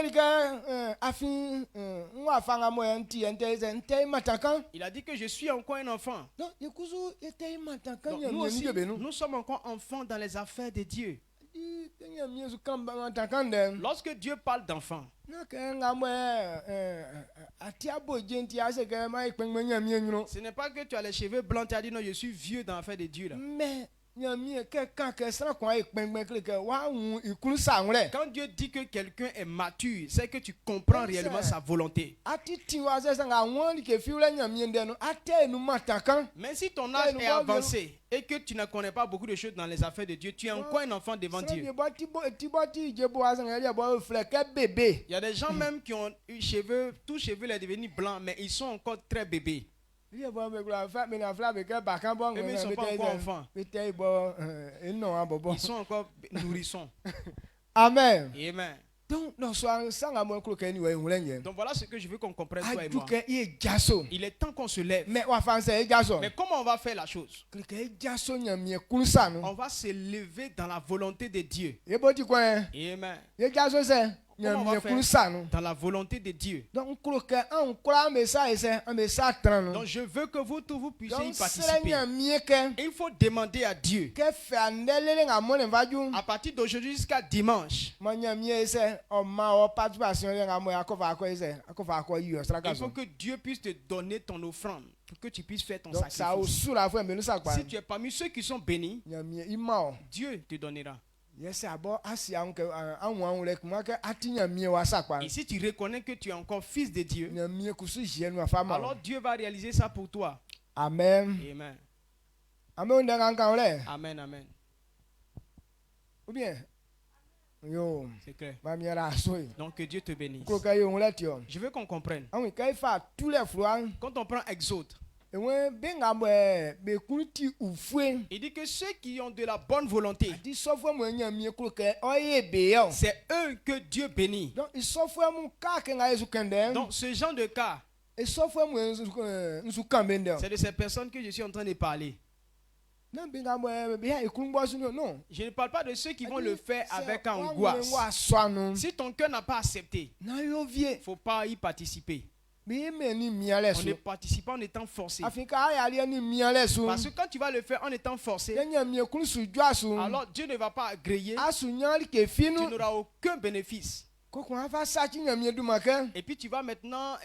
a dit que je suis encore un enfant. Donc, nous aussi, nous sommes encore enfants dans les affaires de Dieu. Lorsque Dieu parle d'enfant, ce n'est pas que tu as les cheveux blancs, tu as dit non, je suis vieux dans l'affaire de Dieu là. Quand Dieu dit que quelqu'un est mature, c'est que tu comprends réellement sa volonté. Mais si ton âge est avancé et que tu ne connais pas beaucoup de choses dans les affaires de Dieu, tu es encore un enfant devant Dieu. Il y a des gens même qui ont eu cheveux, tout cheveux est devenu blanc, mais ils sont encore très bébés. Et mais ils ne sont pas encore enfants. Ils sont encore nourrissons. Amen. Amen. Donc voilà ce que je veux qu'on comprenne, toi et moi. Il est temps qu'on se lève. Mais comment on va faire la chose? On va se lever dans la volonté de Dieu. Amen. Comment on va faire dans la volonté de Dieu? Donc je veux que vous tous vous puissiez y participer. Il faut demander à Dieu. À partir d'aujourd'hui jusqu'à dimanche, il faut que Dieu puisse te donner ton offrande pour que tu puisses faire ton sacrifice. Si tu es parmi ceux qui sont bénis, Dieu te donnera. Et si tu reconnais que tu es encore fils de Dieu, alors Dieu va réaliser ça pour toi. Amen. Amen. Amen. Amen. Ou bien? C'est clair. Donc que Dieu te bénisse. Je veux qu'on comprenne. Quand on prend Exode, il dit que ceux qui ont de la bonne volonté, c'est eux que Dieu bénit. Donc ce genre de cas, c'est de ces personnes que je suis en train de parler. Je ne parle pas de ceux qui vont le faire avec angoisse. Si ton cœur n'a pas accepté, il ne faut pas y participer. On ne participe pas en étant forcé. Parce que quand tu vas le faire en étant forcé, alors Dieu ne va pas agréer. Tu n'auras aucun bénéfice. Et puis tu vas maintenant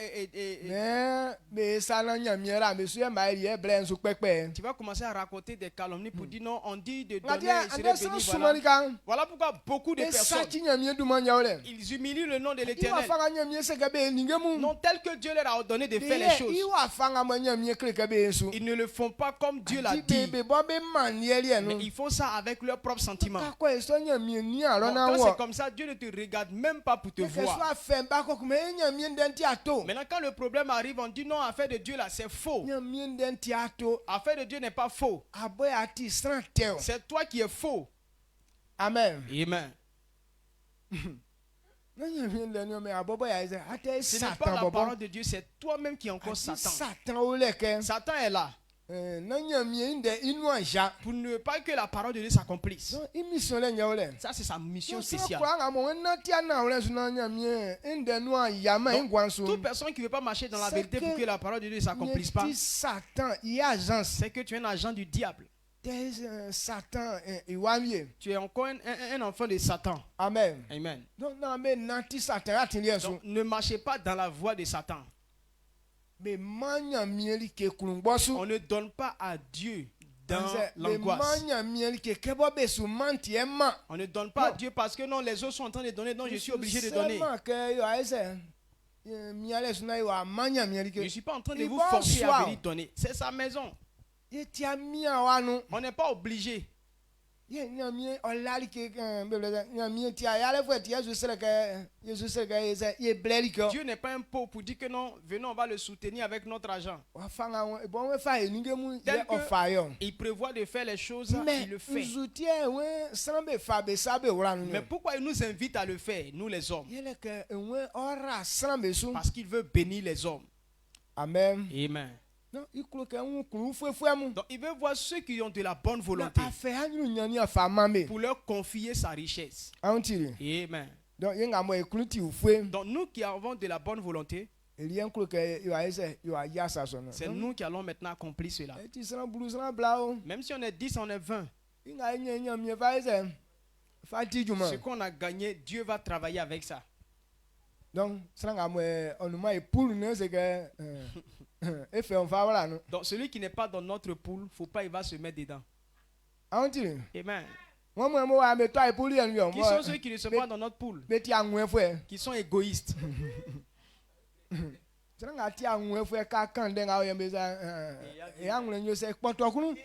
tu vas commencer à raconter des calomnies pour dire non, on dit de donner, il serait béni. Voilà pourquoi beaucoup de personnes, ils humilient le nom de l'Éternel. Non, tel que Dieu leur a ordonné de faire les choses, ils ne le font pas comme Dieu l'a dit. Mais ils font ça avec leurs propres sentiments. Quand c'est comme ça, Dieu ne te regarde même pas pour te voir. Maintenant, quand le problème arrive, on dit non, affaire de Dieu là, c'est faux. Affaire de Dieu n'est pas faux. C'est toi qui es faux. Amen. Amen. Ce n'est pas la parole de Dieu, c'est toi-même qui es encore Satan. Satan est là pour ne pas que la parole de Dieu s'accomplisse. Ça, c'est sa mission spéciale. Donc, toute personne qui ne veut pas marcher dans la vérité pour que la parole de Dieu ne s'accomplisse pas, c'est que tu es un agent du diable. Tu es encore un enfant de Satan. Amen. Amen. Donc, ne marchez pas dans la voie de Satan. On ne donne pas à Dieu dans l'angoisse. On ne donne pas à Dieu parce que non, les autres sont en train de donner, donc je suis obligé de donner. Je ne suis pas en train de vous forcer à venir donner. C'est sa maison. On n'est pas obligé. Dieu n'est pas un pauvre pour dire que non, venons, on va le soutenir avec notre argent. Il prévoit de faire les choses, il le fait. Mais pourquoi il nous invite à le faire, nous les hommes? Parce qu'il veut bénir les hommes. Amen. Amen. Donc, il veut voir ceux qui ont de la bonne volonté pour leur confier sa richesse. Amen. Donc nous qui avons de la bonne volonté, c'est nous qui allons maintenant accomplir cela. Même si on est 10, on est 20. Ce qu'on a gagné, Dieu va travailler avec ça. Donc, donc celui qui n'est pas dans notre poule, faut pas, il va se mettre dedans. Amen. Qui Qui sont ceux qui ne sont pas dans notre poule? Qui sont égoïstes.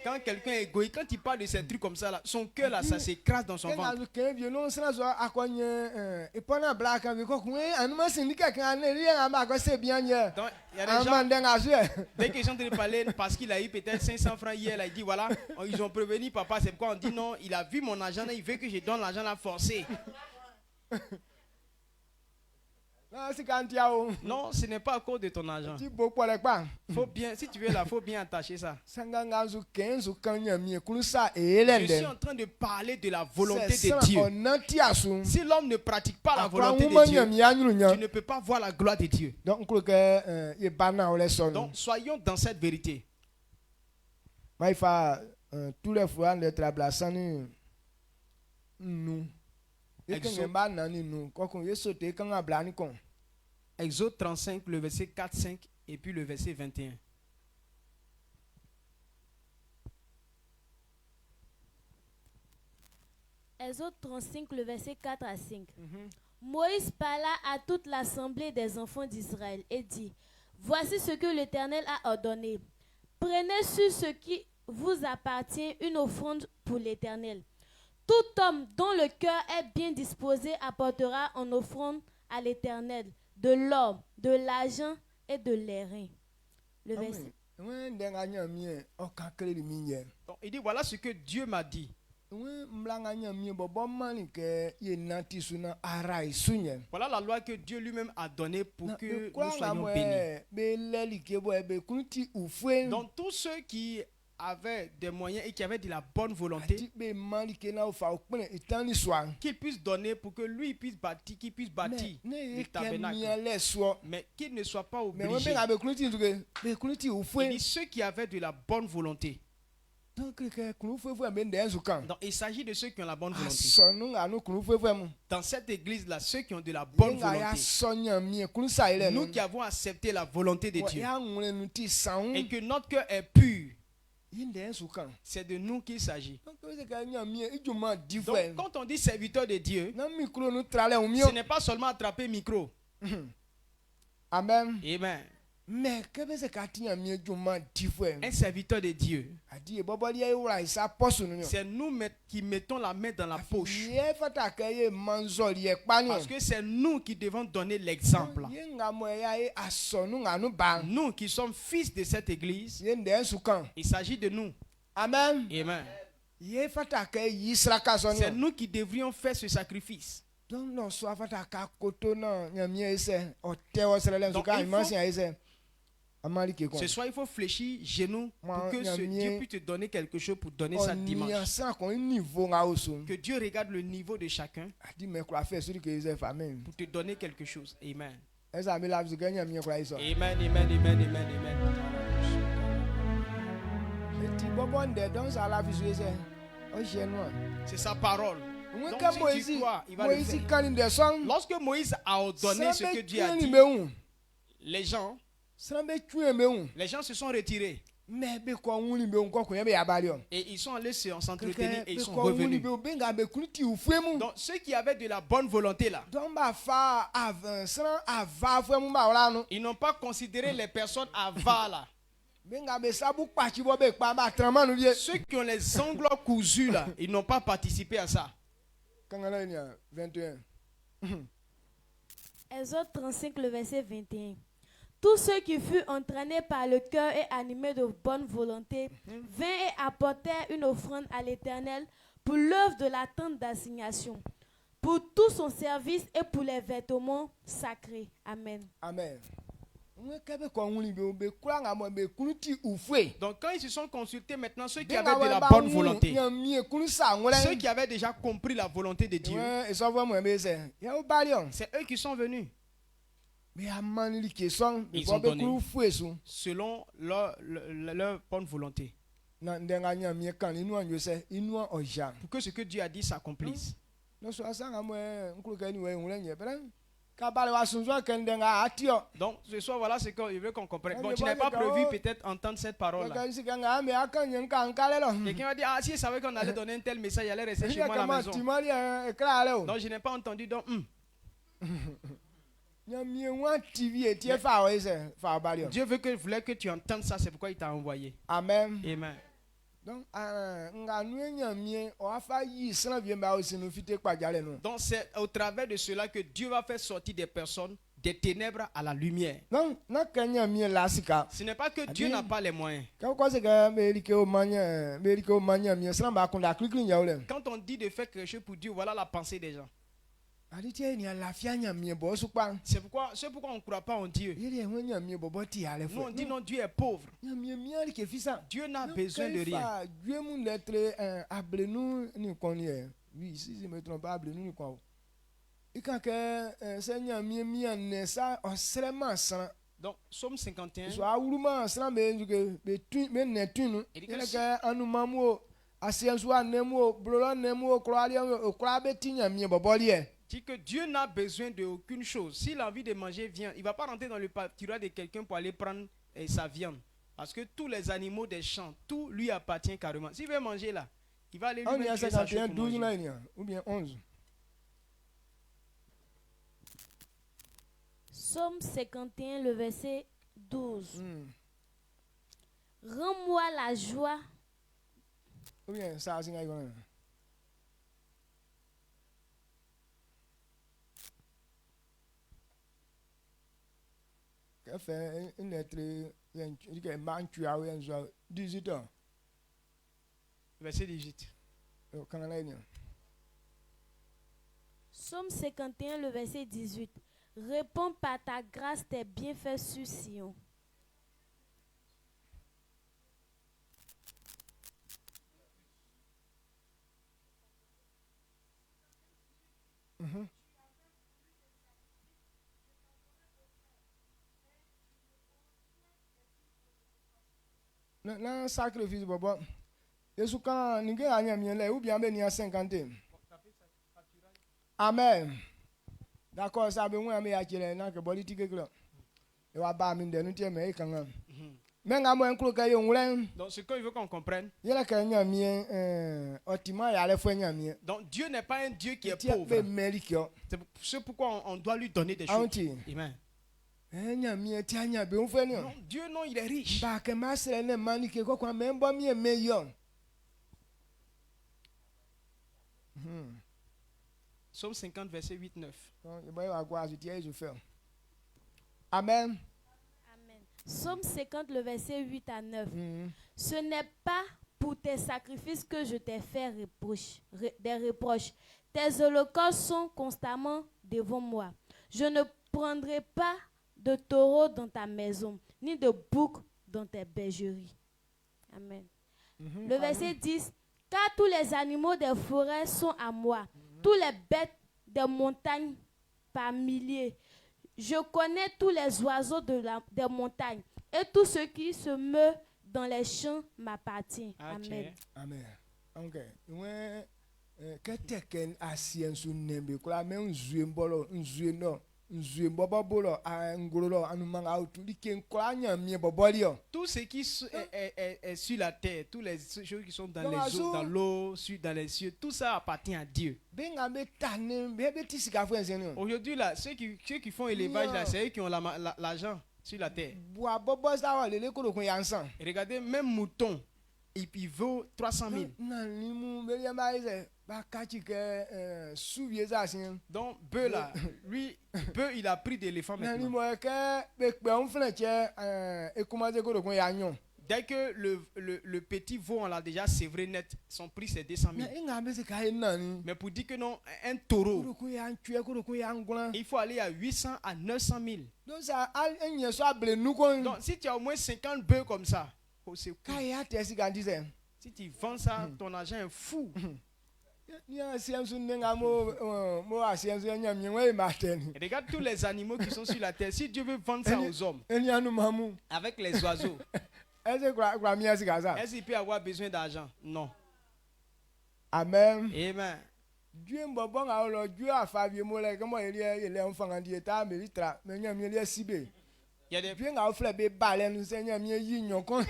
Quand quelqu'un est égoïste, quand il parle de ces trucs comme ça, là, son cœur là, ça s'écrase dans son ventre. Donc, il y a des gens, dès qu'ils sont en train de parler, parce qu'il a eu peut-être 500 francs hier, là, il dit voilà, ils ont prévenu papa, c'est pourquoi on dit non, il a vu mon argent, là, il veut que je donne l'argent là forcé. Non, ce n'est pas à cause de ton argent. Faut bien, si tu veux là, faut bien attacher ça. Je suis en train de parler de la volonté de Dieu. Si l'homme ne pratique pas la volonté de Dieu, tu ne peux pas voir la gloire de Dieu. Donc, soyons dans cette vérité. Tous les fois, les trablassants, nous. Exode 35, le verset 4, 5 et puis le verset 21. Exode 35, le verset 4 à 5. Moïse parla à toute l'assemblée des enfants d'Israël et dit: Voici ce que l'Éternel a ordonné. Prenez sur ce qui vous appartient une offrande pour l'Éternel. Tout homme dont le cœur est bien disposé apportera en offrande à l'Éternel de l'or, de l'argent et de l'airain. Le verset. Donc, il dit voilà ce que Dieu m'a dit. Voilà la loi que Dieu lui-même a donnée pour que nous soyons bénis. Donc tous ceux qui avaient des moyens et qui avaient de la bonne volonté, qu'ils puissent donner pour que lui puisse bâtir, qu'il puisse bâtir le tabernacle, mais qu'il ne soit pas obligé. Il dit ceux qui avaient de la bonne volonté. Donc il s'agit de ceux qui ont la bonne volonté. Dans cette église-là, ceux qui ont de la bonne volonté, nous qui avons accepté la volonté de Dieu et que notre cœur est pur, c'est de nous qu'il s'agit. Donc, quand on dit serviteur de Dieu, ce n'est pas seulement attraper micro. Amen. Amen. Mais un serviteur de Dieu, c'est nous qui mettons la main dans la poche. Parce que c'est nous qui devons donner l'exemple. Nous qui sommes fils de cette église, il s'agit de nous. Amen. Amen. C'est nous qui devrions faire ce sacrifice. Donc, ce soir, il faut fléchir genoux pour que ce Dieu puisse te donner quelque chose pour donner ça dimanche. Que Dieu regarde le niveau de chacun pour te donner quelque chose. Amen. Amen, amen, amen, amen, amen. C'est sa parole. Donc si tu crois, il va le faire. Lorsque Moïse a ordonné ce que Dieu a dit, les gens se sont retirés. Et ils sont allés s'entretenir et ils sont revenus. Donc ceux qui avaient de la bonne volonté là, ils n'ont pas considéré les personnes avares là. Ceux qui ont les ongles cousus là, ils n'ont pas participé à ça. 21. Exode 35, le verset 21. Tous ceux qui furent entraînés par le cœur et animés de bonne volonté vinrent et apportèrent une offrande à l'Éternel pour l'œuvre de la tente d'assignation, pour tout son service et pour les vêtements sacrés. Amen. Amen. Donc quand ils se sont consultés maintenant, ceux qui avaient de la bonne volonté, ceux qui avaient déjà compris la volonté de Dieu, c'est eux qui sont venus. Ils ont donné selon leur bonne volonté. Pour que ce que Dieu a dit s'accomplisse. Donc, ce soir, voilà ce que je veux qu'on comprenne. Bon, tu n'avais pas prévu peut-être entendre cette parole-là. Quelqu'un va dire, ah, si je savais qu'on allait donner un tel message, il allait rester chez moi à la maison. Donc, je n'ai pas entendu. Donc, Dieu voulait que tu entendes ça, c'est pourquoi il t'a envoyé. Amen. Amen. Donc c'est au travers de cela que Dieu va faire sortir des personnes des ténèbres à la lumière. Ce n'est pas que Dieu n'a pas les moyens. Quand on dit de faire quelque chose pour Dieu, voilà la pensée des gens. C'est pourquoi on ne croit pas en Dieu. Nous on dit non, Dieu est pauvre. Dieu n'a besoin de rien. Oui, si je me trompe pas, donc, Psaume 51. Dit que Dieu n'a besoin d'aucune chose. S'il a envie de manger, viens. Il ne va pas rentrer dans le pâturage de quelqu'un pour aller prendre sa viande. Parce que tous les animaux des champs, tout lui appartient carrément. S'il veut manger là, il va aller lui mettre sa chose pour manger. Ou bien 11. Psaume 51, le verset 12. Rends-moi la joie. Ou bien ça, c'est fait une lettre, 18 ans. Verset 18. Psaume 51, le verset 18. Réponds par ta grâce tes bienfaits sur Sion. Un sacrifice, Bobo. Et ce quand nous avons ou bien béni à 50. Amen. D'accord, ça veut dire que que politique là. Et va pas mine de nous tiens mais quand même. Mais nga moi inclure que yon len. Donc ce qu'il veut qu'on comprenne. Il a que nyamien otima ya le fo nyamien. Donc Dieu n'est pas un Dieu qui est pauvre. C'est pourquoi on doit lui donner des choses. Amen. Non, Dieu non, il est riche. Psaume 50, verset 8-9. Amen. Amen. Psaume 50, le verset 8 à 9. Ce n'est pas pour tes sacrifices que je t'ai fait des reproches. Tes holocaustes sont constamment devant moi. Je ne prendrai pas de taureau dans ta maison, ni de bouc dans tes bergeries. Amen. Le verset 10. Car tous les animaux des forêts sont à moi, tous les bêtes des montagnes par milliers. Je connais tous les oiseaux des montagnes, et tout ce qui se meut dans les champs m'appartient. Amen. Amen. Ok. Quelqu'un a scié sur nembe, quoi, mais un zuembolo, un zueno. Tout ce qui est sur la terre, toutes les choses qui sont dans les eaux, dans l'eau, dans les cieux, tout ça appartient à Dieu. Aujourd'hui, là, ceux qui font élevage, là, c'est eux qui ont l'argent sur la terre. Et regardez, même mouton, il vaut 300 000. Donc, bœuf là, lui, bœuf, il a pris d'éléphant maintenant. Dès que le petit veau, on l'a déjà sévré net, son prix c'est 200 000. Mais pour dire que non, un taureau, il faut aller à 800 à 900 000. Donc, si tu as au moins 50 bœufs comme ça, si tu vends ça, ton argent est fou. Regarde tous les animaux qui sont sur la terre. Si Dieu veut vendre ça aux hommes, avec les oiseaux, est-ce qu'il peut avoir besoin d'argent? Non. Amen. Amen. Dieu mbobon a lo Dieu a Fabien Molé comme il est enfant en diéta militra mais nyam il est sibé. Il y a des Dieu a offert des baleines seigneur mi yignon kon.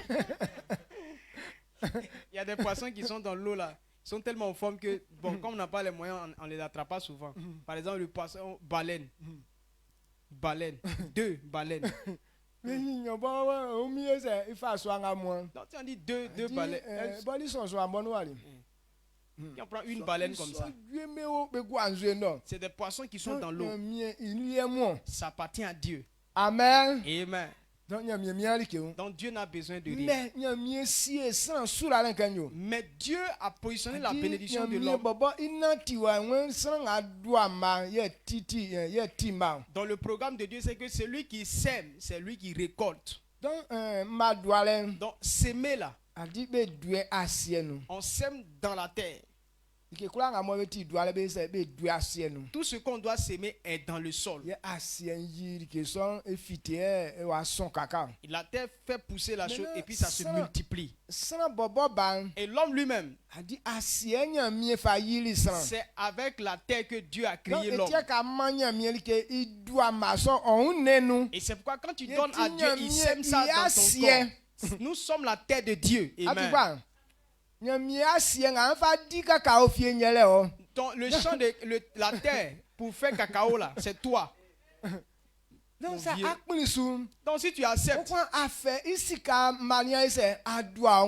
Il y a des poissons qui sont dans l'eau là. Ils sont tellement en forme que, bon, comme on n'a pas les moyens, on ne les attrape pas souvent. Par exemple, le poisson baleine. Baleine. 2 baleines. Mais yignon bon au mieux c'est il faut soin à moi. Donc, tu as dit 2 baleines. Bon ils sont soin bon wali. On prend une baleine comme ça. C'est des poissons qui sont dans l'eau. Ça appartient à Dieu. Amen. Amen. Donc Dieu n'a besoin de rien. Mais Dieu a positionné la bénédiction de l'homme. Dans le programme de Dieu, c'est que celui qui sème, c'est lui qui récolte. Donc s'aimer là, on sème dans la terre. Tout ce qu'on doit s'aimer est dans le sol. La terre fait pousser la chose et puis ça se multiplie. Et l'homme lui-même, c'est avec la terre que Dieu a créé l'homme. Et c'est pourquoi quand tu donnes à Dieu, il sème ça dans ton corps. Nous sommes la terre de Dieu. Amen. Donc le champ de la terre pour faire cacao là, c'est toi. Donc si tu acceptes,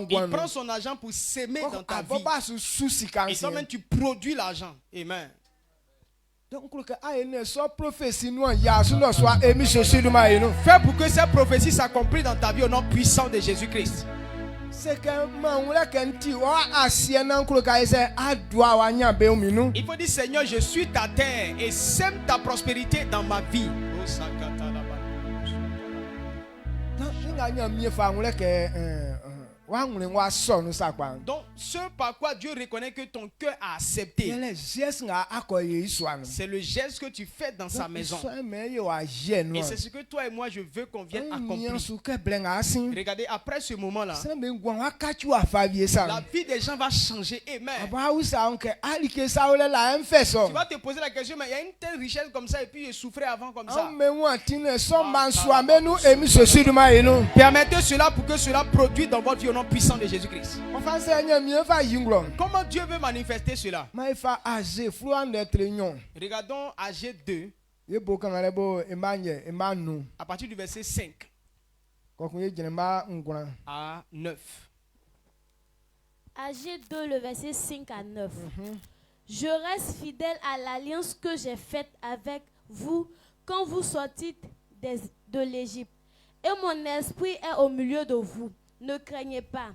il prend son argent pour s'aimer dans ta vie. Et toi-même tu produis l'argent. Amen. Donc, fais pour que cette prophétie s'accomplisse dans ta vie au nom puissant de Jésus-Christ. Il faut dire Seigneur, je suis ta terre et sème ta prospérité dans ma vie. Donc, ce par quoi Dieu reconnaît que ton cœur a accepté, c'est le geste que tu fais dans sa maison. Et c'est ce que toi et moi je veux qu'on vienne accomplir. Regardez, après ce moment-là, la vie des gens va changer. Amen. Tu vas te poser la question, mais il y a une telle richesse comme ça et puis je souffrais avant comme ça. Permettez cela pour que cela produise dans votre vie au nom puissant de Jésus-Christ. Comment Dieu veut manifester cela? Regardons Agé 2 à partir du verset 5 à 9. Agé 2, le verset 5 à 9. Je reste fidèle à l'alliance que j'ai faite avec vous quand vous sortîtes de l'Égypte. Et mon esprit est au milieu de vous. Ne craignez pas,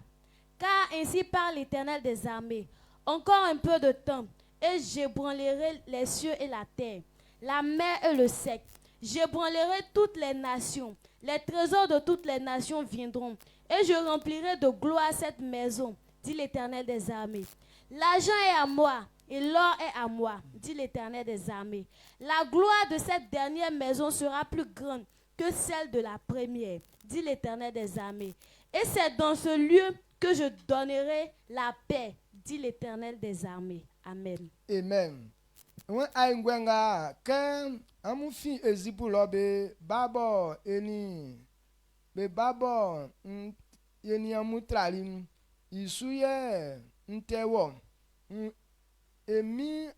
car ainsi parle l'Éternel des armées. Encore un peu de temps, et j'ébranlerai les cieux et la terre, la mer et le sec. J'ébranlerai toutes les nations. Les trésors de toutes les nations viendront, et je remplirai de gloire cette maison, dit l'Éternel des armées. L'argent est à moi, et l'or est à moi, dit l'Éternel des armées. La gloire de cette dernière maison sera plus grande que celle de la première, dit l'Éternel des armées. Et c'est dans ce lieu que je donnerai la paix, dit l'Éternel des armées. Amen. Amen. Amufi ezipulo be babo eni amutrali isuye ntewo emi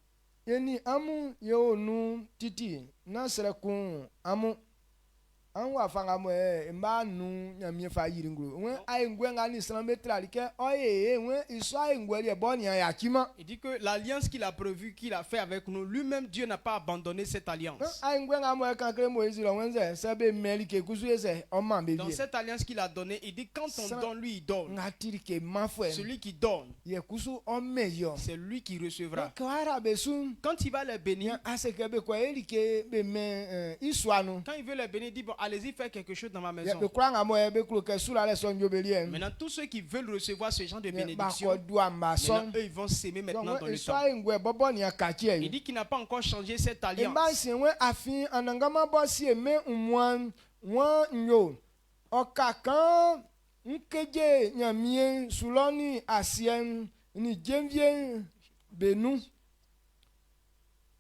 eni amu yeonu titi nasrekun amu anwa fanga mo mba nu nyamie fa yiringlo wen ai ngwenga ni sran betrali ke oye wen iso ai ngweli e boni ya kima. Il dit que l'alliance qu'il a prévue, qu'il a fait avec nous, lui-même Dieu n'a pas abandonné cette alliance. Ai ngwenga mo kan kre Moïse lo wenze se be meli ke kusu ese o man be. Dans cette alliance qu'il a donnée, il dit quand on donne, lui il donne. Ngatiri ke manfwe. Celui qui donne, ye kusu o meyo. C'est lui qui recevra. Quand il va les bénir, quand il veut les bénir, il dit bon, allez-y faire quelque chose dans ma maison. Maintenant, tous ceux qui veulent recevoir ce genre de bénédiction, maintenant, eux, ils vont s'aimer maintenant dans le temps. Il dit qu'il n'a pas encore changé cette alliance.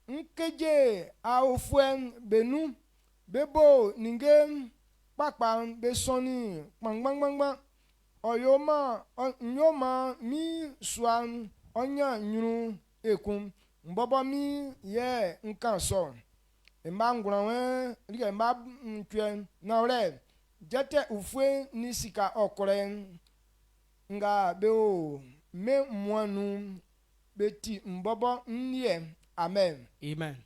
nkeje aofuen benu bebo ninge papa besoni kpangbangba oyoma nyoma mi swan onya nyuru ekun mbobo mi ye nkan so mba ngranwe ri mba ntwe na ore jete ufue ni sika okore nga be o me muanu beti mbobo nye amen Amen.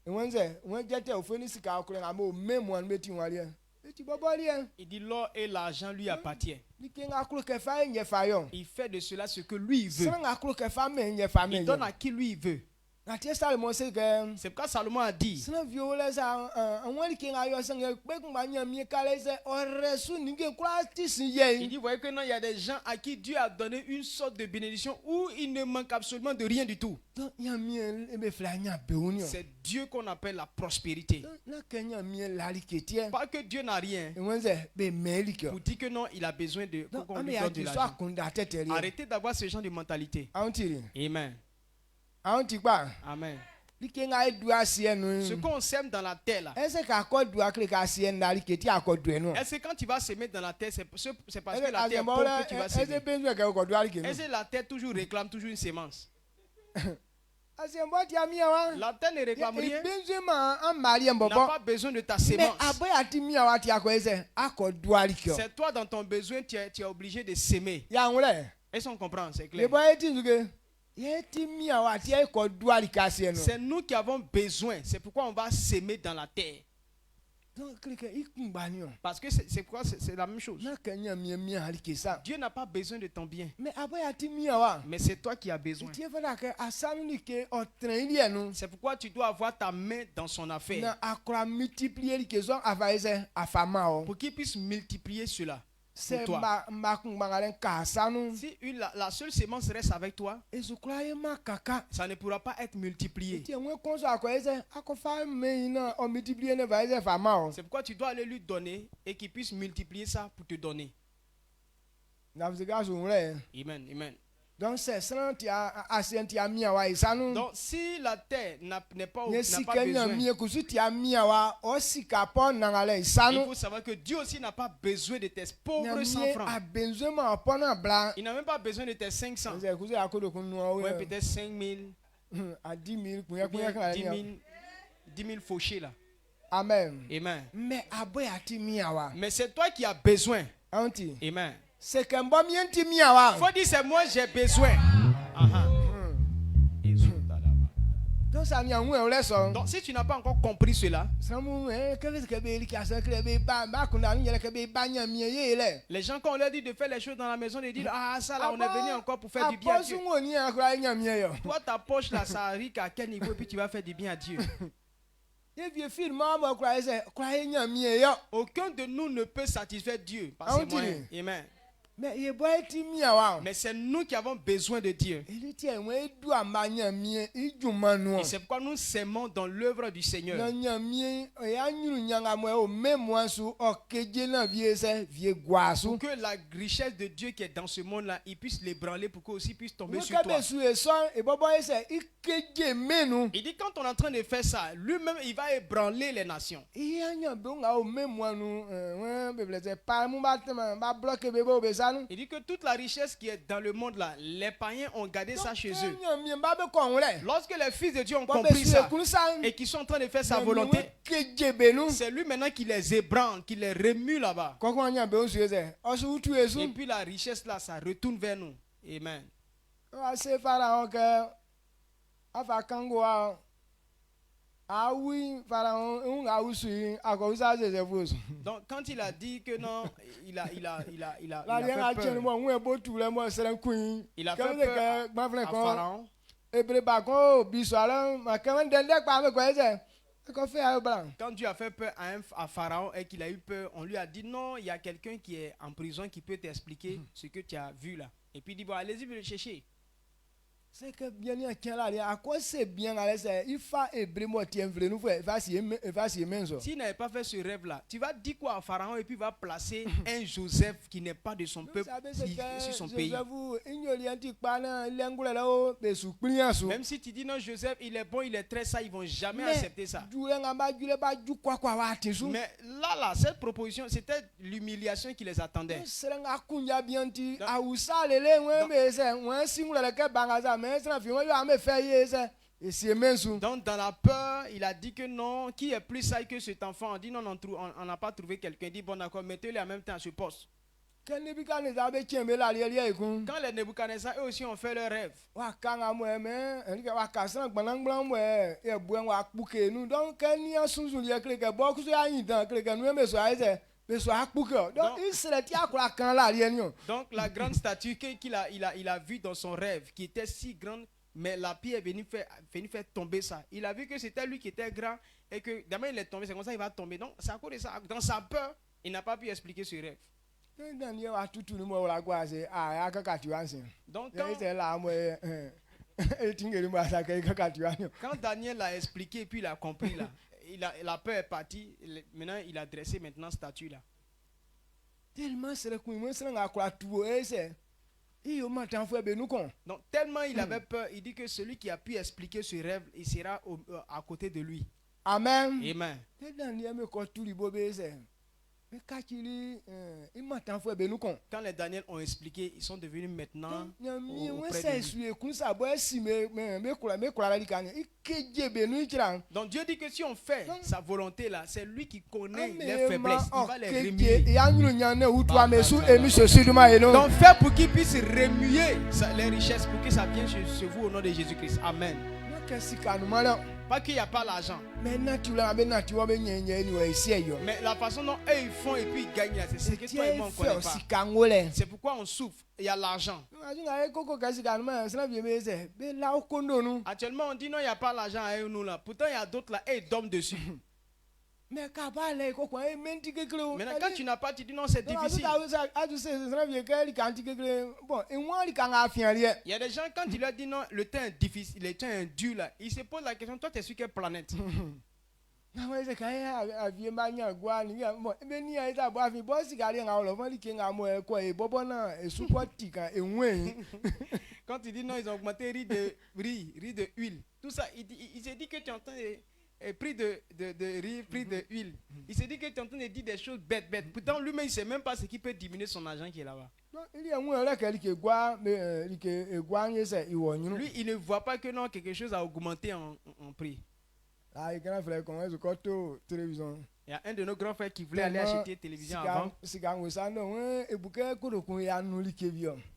Wenze wen jete ufue ni sika okore nga me muanu beti wale beti bobo ri Il dit l'or et l'argent lui appartient. Il fait de cela ce que lui il veut. Il donne à qui lui il veut. C'est pourquoi Salomon a dit, il dit, voyez que non, il y a des gens à qui Dieu a donné une sorte de bénédiction où il ne manque absolument de rien du tout. C'est Dieu qu'on appelle la prospérité. Pas que Dieu n'a rien. Pour dire que non, il a besoin de qu'on lui donne de l'argent. Arrêtez d'avoir ce genre de mentalité. Amen. Amen. Ce qu'on sème dans la terre là. Est-ce que quand tu vas semer dans la terre, c'est parce que la terre est pauvre que tu vas semer? Est-ce que la terre toujours réclame toujours une sémence? La terre ne réclame rien. N'a pas besoin de ta sémence. C'est toi dans ton besoin, tu es obligé de s'aimer. Est-ce qu'on comprend? C'est clair. C'est nous qui avons besoin. C'est pourquoi on va s'aimer dans la terre. Parce que c'est quoi? C'est la même chose. Dieu n'a pas besoin de ton bien. Mais c'est toi qui as besoin. C'est pourquoi tu dois avoir ta main dans son affaire. Pour qu'il puisse multiplier cela. Pour toi. Si la seule sémence reste avec toi, ça ne pourra pas être multiplié. C'est pourquoi tu dois aller lui donner et qu'il puisse multiplier ça pour te donner. Amen. Amen. Donc si la terre n'a pas besoin, il faut savoir que Dieu aussi n'a pas besoin de tes pauvres 100 francs. Il n'a même pas besoin de tes 500. Ouais, peut-être 5 000. 10 000 fauchés là. Amen. Amen. Mais c'est toi qui as besoin. Amen. C'est que faut dire c'est moi j'ai besoin. Donc si tu n'as pas encore compris cela, les gens quand on leur dit de faire les choses dans la maison, ils disent ah ça là on est venu encore pour faire du bien à Dieu. Toi ta poche là ça arrive à quel niveau et puis tu vas faire du bien à Dieu. Aucun de nous ne peut satisfaire Dieu par ses moyens. Amen. Mais c'est nous qui avons besoin de Dieu. Et c'est pourquoi nous s'aimons dans l'œuvre du Seigneur. Pour que la richesse de Dieu qui est dans ce monde-là, il puisse l'ébranler pour qu'il puisse tomber sur toi. Il dit quand on est en train de faire ça, lui-même il va ébranler les nations. Il dit que toute la richesse qui est dans le monde là, les païens ont gardé ça chez eux. Lorsque les fils de Dieu ont compris ça et qu'ils sont en train de faire sa volonté, c'est lui maintenant qui les ébranle, qui les remue là-bas. Et puis la richesse là, ça retourne vers nous. Amen. Donc quand il a dit que non, il a fait peur. Il a fait peur à Pharaon. Quand Dieu a fait peur à Pharaon et qu'il a eu peur, on lui a dit non, il y a quelqu'un qui est en prison qui peut t'expliquer ce que tu as vu là. Et puis il dit bon, allez-y, vous le chercher. c'est que bien y a qui là à quoi c'est bien à ça il faut ébrimo tien vrai nous va si menzo. S'il n'avait pas fait ce rêve là, tu vas dire quoi à Pharaon et puis va placer un Joseph qui n'est pas de son peuple sur son pays. Même si tu dis non, Joseph il est bon, il est très ça, ils vont jamais accepter ça. Mais là, cette proposition, c'était l'humiliation qui les attendait. Donc dans la peur, il a dit que non, qui est plus sage que cet enfant? On dit non, on n'a pas trouvé quelqu'un. Il dit bon d'accord, mettez-le en même temps à ce poste. Quand les Nebuchadnezzar, eux aussi ont fait leur rêve. Donc la grande statue qu'il a vue dans son rêve, qui était si grande, mais la pierre est venue faire tomber ça. Il a vu que c'était lui qui était grand et que demain il est tombé, c'est comme ça il va tomber. Donc c'est à cause de ça, dans sa peur, il n'a pas pu expliquer ce rêve. Donc quand Daniel l'a expliqué et puis il a compris là, la peur est partie. Maintenant il a dressé maintenant statue là. Tellement donc tellement il avait peur, il dit que celui qui a pu expliquer ce rêve, il sera à côté de lui. Amen. Amen. Quand les Daniel ont expliqué, ils sont devenus maintenant auprès de lui. Donc Dieu dit que si on fait sa volonté là, c'est lui qui connaît les faiblesses, il va les remuer. Donc fait pour qu'il puisse remuer les richesses pour que ça vienne chez vous au nom de Jésus-Christ. Amen. Pas qu'il n'y a pas l'argent. Mais la façon dont eux ils font et puis ils gagnent, c'est ce que toi et moi on ne connaît pas. C'est pourquoi on souffre. Il y a l'argent. Actuellement on dit non, il n'y a pas l'argent à nous là. Pourtant il y a d'autres là et ils dorment dessus. Maintenant quand tu n'as pas, tu dis non, c'est difficile. Il y a des gens quand tu leur dis non, le temps est difficile, le temps est dur là, ils se posent la question, toi tu es sur quelle planète? Quand tu dis non, ils ont augmenté riz de huile, tout ça, il se dit que tu entends prix de riz, prix de huile. Il se dit que tu es en train de dire des choses bêtes. Pourtant, lui-même, il ne sait même pas ce qui peut diminuer son argent qui est là-bas. Lui, il ne voit pas que non, quelque chose a augmenté en prix. Il y a un de nos grands frères qui voulait aller acheter une télévision avant.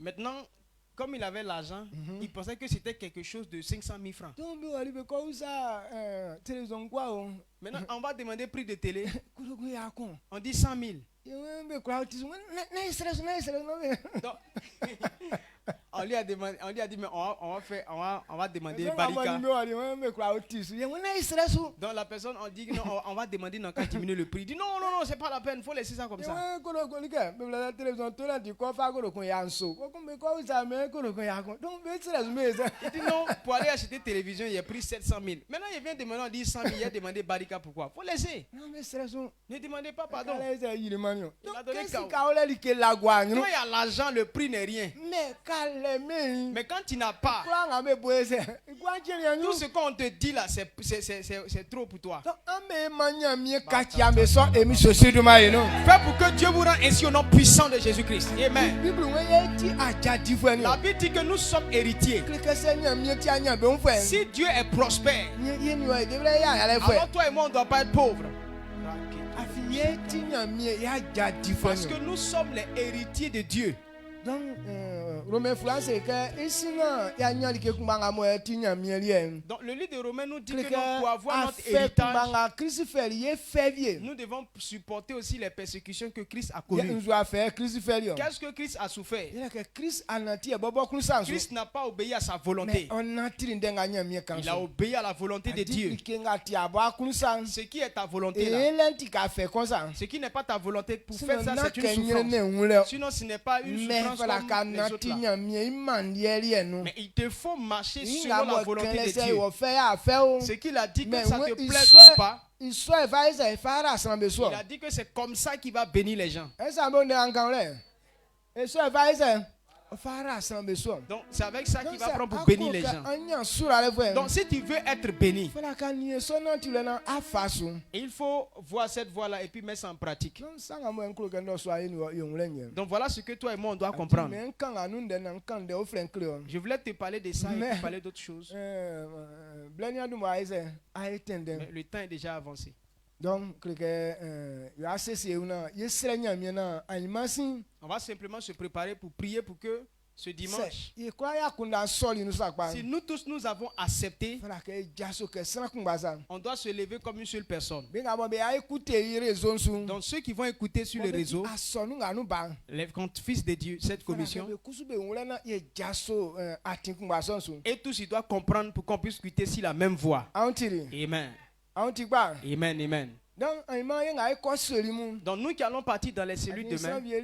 Maintenant, comme il avait l'argent, il pensait que c'était quelque chose de 500 000 francs. Maintenant, on va demander prix de télé. On dit 100 000. Donc, on lui a dit mais on va demander Barika. Donc la personne on dit non, on va demander non, quand diminuer le prix. Il dit non, c'est pas la peine, il faut laisser ça comme ça. Il dit non, pour aller acheter une télévision, il a pris 700 000. Maintenant il vient demander, on dit 100 000, il a demandé Barika, pourquoi? Faut laisser. Ne demandez pas pardon. Il a donné quand il y a l'argent, le prix n'est rien. Mais quand tu n'as pas, tout ce qu'on te dit là, c'est trop pour toi. Fais pour que Dieu vous rende ainsi au nom puissant de Jésus-Christ. Amen. La Bible dit que nous sommes héritiers. Si Dieu est prospère, alors toi et moi on ne doit pas être pauvres. Parce que nous sommes les héritiers de Dieu. Donc, le livre de Romains nous dit que pour avoir notre héritage, nous devons supporter aussi les persécutions que Christ a connues. Qu'est-ce que Christ a souffert? Christ n'a pas obéi à sa volonté. Il a obéi à la volonté de Dieu. Ce qui est ta volonté là, ce qui n'est pas ta volonté, pour faire ça c'est une souffrance. Sinon ce n'est pas une souffrance comme les autres là. Mais il te faut marcher selon la volonté de Dieu. Ce qu'il a dit, que ça te plaise ou pas, il a dit que c'est comme ça qu'il va bénir les gens. Donc c'est avec ça qu'il va prendre pour bénir les gens. Donc si tu veux être béni, il faut voir cette voie-là et puis mettre ça en pratique. Donc voilà ce que toi et moi on doit comprendre. Je voulais te parler de ça et te parler d'autres choses. Mais le temps est déjà avancé. Donc, on va simplement se préparer pour prier pour que ce dimanche, si nous tous nous avons accepté, on doit se lever comme une seule personne. Donc ceux qui vont écouter sur les réseaux, les fils de Dieu, cette commission, et tous ils doivent comprendre pour qu'on puisse écouter sur la même voix. Amen. Amen, amen. Donc nous qui allons partir dans les cellules demain, il y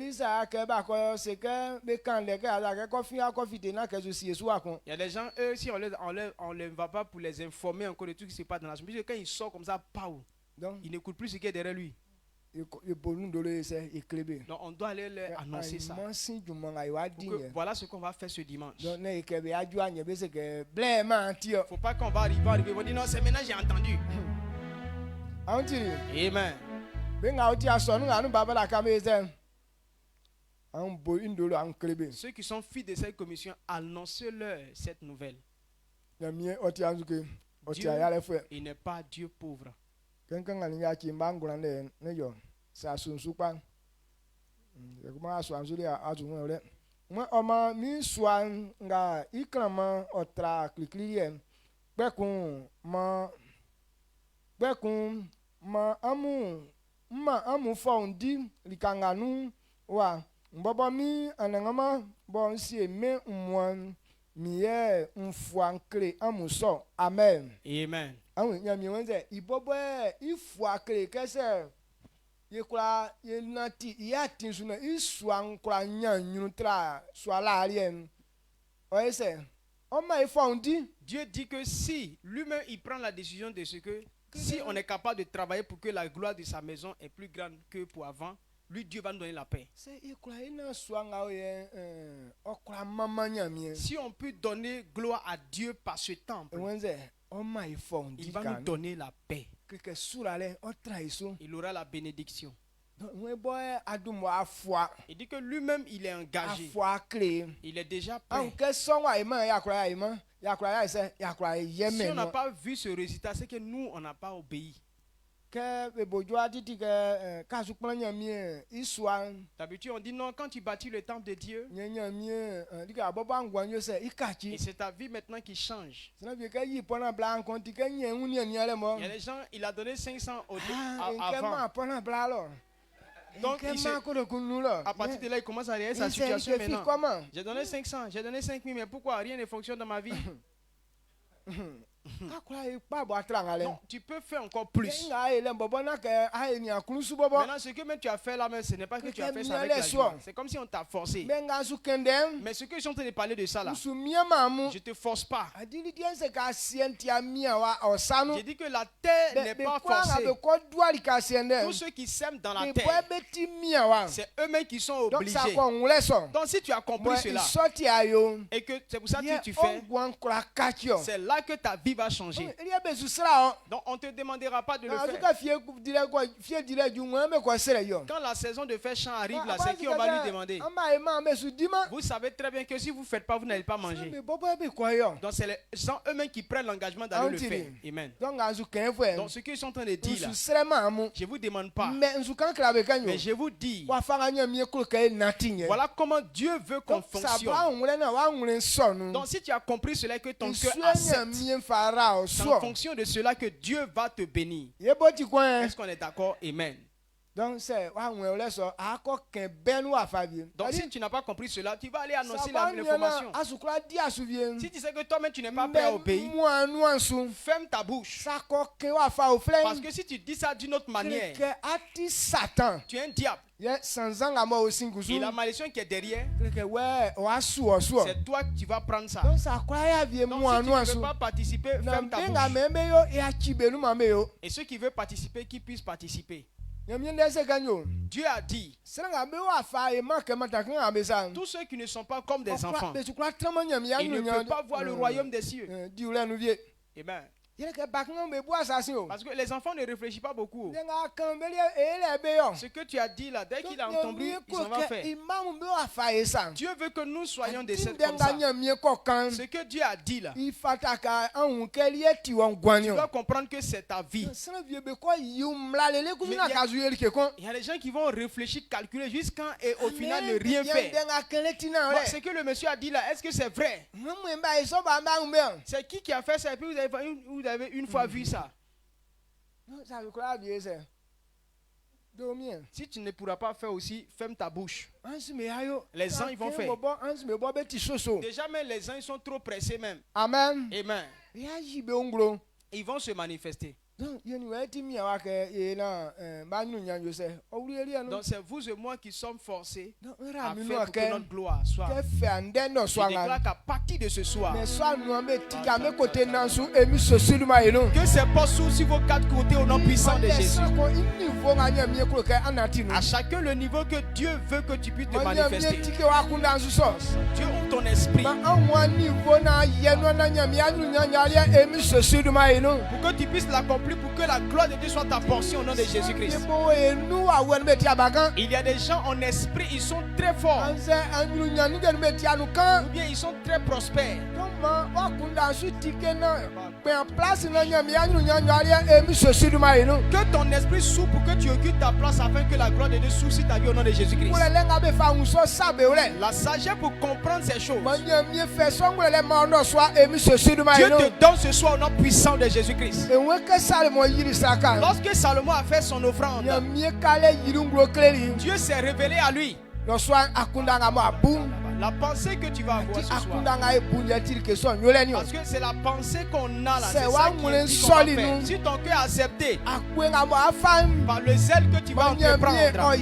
a des gens, eux, si on ne va pas pour les informer encore de tout ce qui se passe dans la chambre, quand ils sortent comme ça, ils n'écoutent plus ce qui est derrière lui. Donc on doit aller leur annoncer ça. Voilà ce qu'on va faire ce dimanche. Il ne faut pas qu'on va arriver, on va dire non, c'est maintenant j'ai entendu. Amen. Ceux qui sont fils de cette commission, annoncez-leur cette nouvelle. Dieu, il n'est pas Dieu pauvre. Ma amu fondi likanganu wa mbobo mi anangama bon si me mwan miye mfuankre amuso. Amen. Amen. Awu nyami wenze ibobo ifuakre kese yekula yenati yati suna isuankra nyanyu tra swala alien. Oese on m'a fondi. Dieu dit que si lui-même il prend la décision de ce que si on est capable de travailler pour que la gloire de sa maison est plus grande que pour avant, lui, Dieu va nous donner la paix. Si on peut donner gloire à Dieu par ce temple, il va nous donner la paix. Il aura la bénédiction. Il dit que lui-même, il est engagé. Il est déjà prêt. Si on n'a pas vu ce résultat, c'est que nous, on n'a pas obéi. D'habitude, on dit non, quand tu bâtis le temple de Dieu, et c'est ta vie maintenant qui change. Il y a des gens, il a donné 500 avant. Donc, à partir de là, il commence à réaliser sa situation maintenant. J'ai donné 500, j'ai donné 5000, mais pourquoi rien ne fonctionne dans ma vie? Non, tu peux faire encore plus. Maintenant, ce que même tu as fait là, mais ce n'est pas que tu as fait ça avec la joie. C'est comme si on t'a forcé. Mais ce que je suis en train de parler de ça là, je te force pas. J'ai dit que la terre n'est pas forcée. Tous ceux qui sèment dans la terre, c'est eux-mêmes qui sont obligés. Donc si tu as compris cela, et que c'est pour ça que tu fais, c'est là que ta vie va changer. Donc on ne te demandera pas de le faire. Quand la saison de faire champ arrive là, c'est qui on va lui demander? Vous savez très bien que si vous ne faites pas, vous n'allez pas manger. Donc c'est les gens eux-mêmes qui prennent l'engagement d'aller le faire. Amen. Donc ce qu'ils sont en train de dire là, je ne vous demande pas, mais je vous dis, voilà comment Dieu veut qu'on fonctionne. Donc si tu as compris cela, que ton cœur accepte, c'est en fonction de cela que Dieu va te bénir. Est-ce qu'on est d'accord? Amen. Donc si tu n'as pas compris cela, tu vas aller annoncer l'information. Si tu sais que toi-même tu n'es pas prêt à obéir, ferme ta bouche. Parce que si tu dis ça d'une autre manière, tu es un diable. Et la malédiction qui est derrière, c'est toi qui vas prendre ça. Donc, si tu ne veux pas participer, ferme ta bouche. Et ceux qui veulent participer, qu'ils puissent participer. Dieu a dit, tous ceux qui ne sont pas comme des enfants, ils ne peuvent pas voir le royaume des cieux. Amen. Parce que les enfants ne réfléchissent pas beaucoup. Ce que tu as dit là, dès qu'il a entendu, il s'en va faire. Dieu veut que nous soyons des sept comme ça. Ce que Dieu a dit là, tu dois comprendre que c'est ta vie. Il y a des gens qui vont réfléchir, calculer jusqu'à et au final ne rien faire. Ce que le monsieur a dit là, est-ce que c'est vrai? C'est qui a fait ça? Et puis vous avez une fois vu ça. Si tu ne pourras pas faire aussi, ferme ta bouche. Les gens ils vont faire. Déjà même les gens ils sont trop pressés même. Amen. Amen. Ils vont se manifester. Donc c'est vous et moi qui sommes forcés à faire pour que notre gloire soit. Je déclare qu'à partir de ce soir, que ces postes sur vos quatre côtés au nom puissant de Jésus. À chacun le niveau que Dieu veut que tu puisses te manifester. Dieu ouvre ton esprit. Pour que tu puisses l'accomplir. Pour que la gloire de Dieu soit ta portion au nom de Jésus-Christ. Il y a des gens en esprit, ils sont très forts. Ou bien ils sont très prospères. Que ton esprit s'ouvre pour que tu occupes ta place afin que la gloire de Dieu soucie ta vie au nom de Jésus-Christ. La sagesse pour comprendre ces choses. Dieu te donne ce soir au nom puissant de Jésus-Christ. Lorsque Salomon a fait son offrande, Dieu s'est révélé à lui. La pensée que tu vas avoir ce soir, parce que c'est la pensée qu'on a là, c'est ça qui est dit qu'on va faire. Si ton cœur est accepté par le zèle que tu vas entreprendre,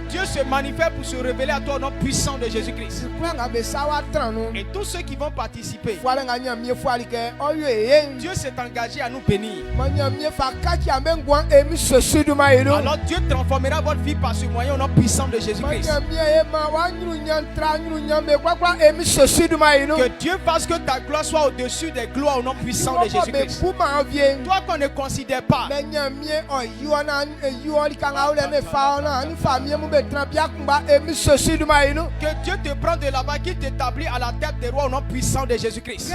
Dieu se manifeste pour se révéler à toi au nom puissant de Jésus-Christ. Et tous ceux qui vont participer, Dieu s'est engagé à nous bénir. Alors Dieu transformera votre vie par ce moyen au nom puissant de Jésus-Christ. Que Dieu fasse que ta gloire soit au-dessus des gloires au nom puissant de Jésus-Christ. Toi qu'on ne considère pas, que Dieu te prend de là-bas, qui t'établit à la tête des rois au nom puissant de Jésus-Christ.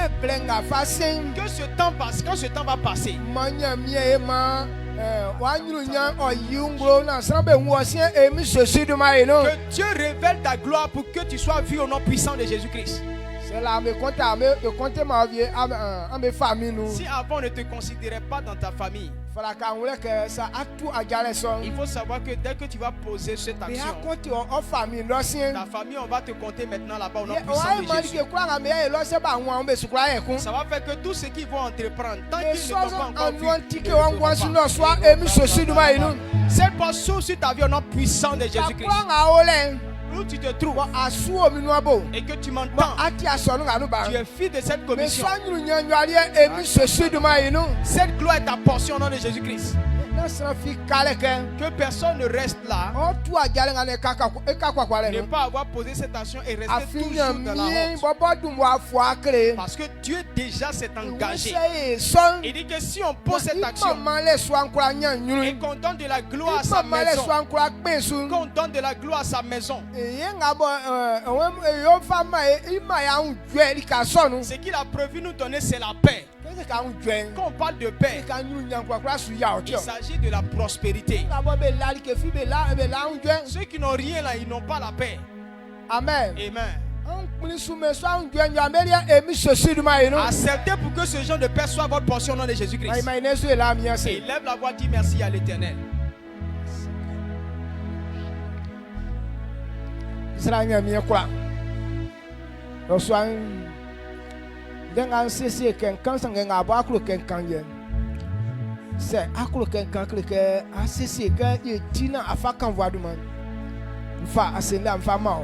Que ce temps passe, quand ce temps va passer, que Dieu révèle ta gloire pour que tu sois vu au nom puissant de Jésus-Christ. Si avant on ne te considérait pas dans ta famille, il faut savoir que dès que tu vas poser cette action, ta famille on va te compter maintenant là-bas au nom puissant de Jésus. Ça va faire que tous ceux qui vont entreprendre, tant qu'ils ne t'ont pas encore vu, cette portion sur ta vie au nom puissant de Jésus-Christ. Où tu te trouves et que tu m'entends, tu es fils de cette commission. Cette gloire est ta portion au nom de Jésus-Christ. Que personne ne reste là, ne pas avoir posé cette action et rester toujours dans la honte. Parce que Dieu déjà s'est engagé. Il dit que si on pose cette action et qu'on donne de la gloire à sa maison, qu'on donne de la gloire à sa maison, ce qu'il a prévu nous donner, c'est la paix. Quand on parle de paix, il s'agit de la prospérité. Ceux qui n'ont rien là, ils n'ont pas la paix. Amen. Amen. Acceptez pour que ce genre de paix soit votre portion au nom de Jésus-Christ. Et lève la voix, dis merci à l'Éternel. c'est aklo ke kankle asese ke yetina afaka voaduma mfa asenda mfa ma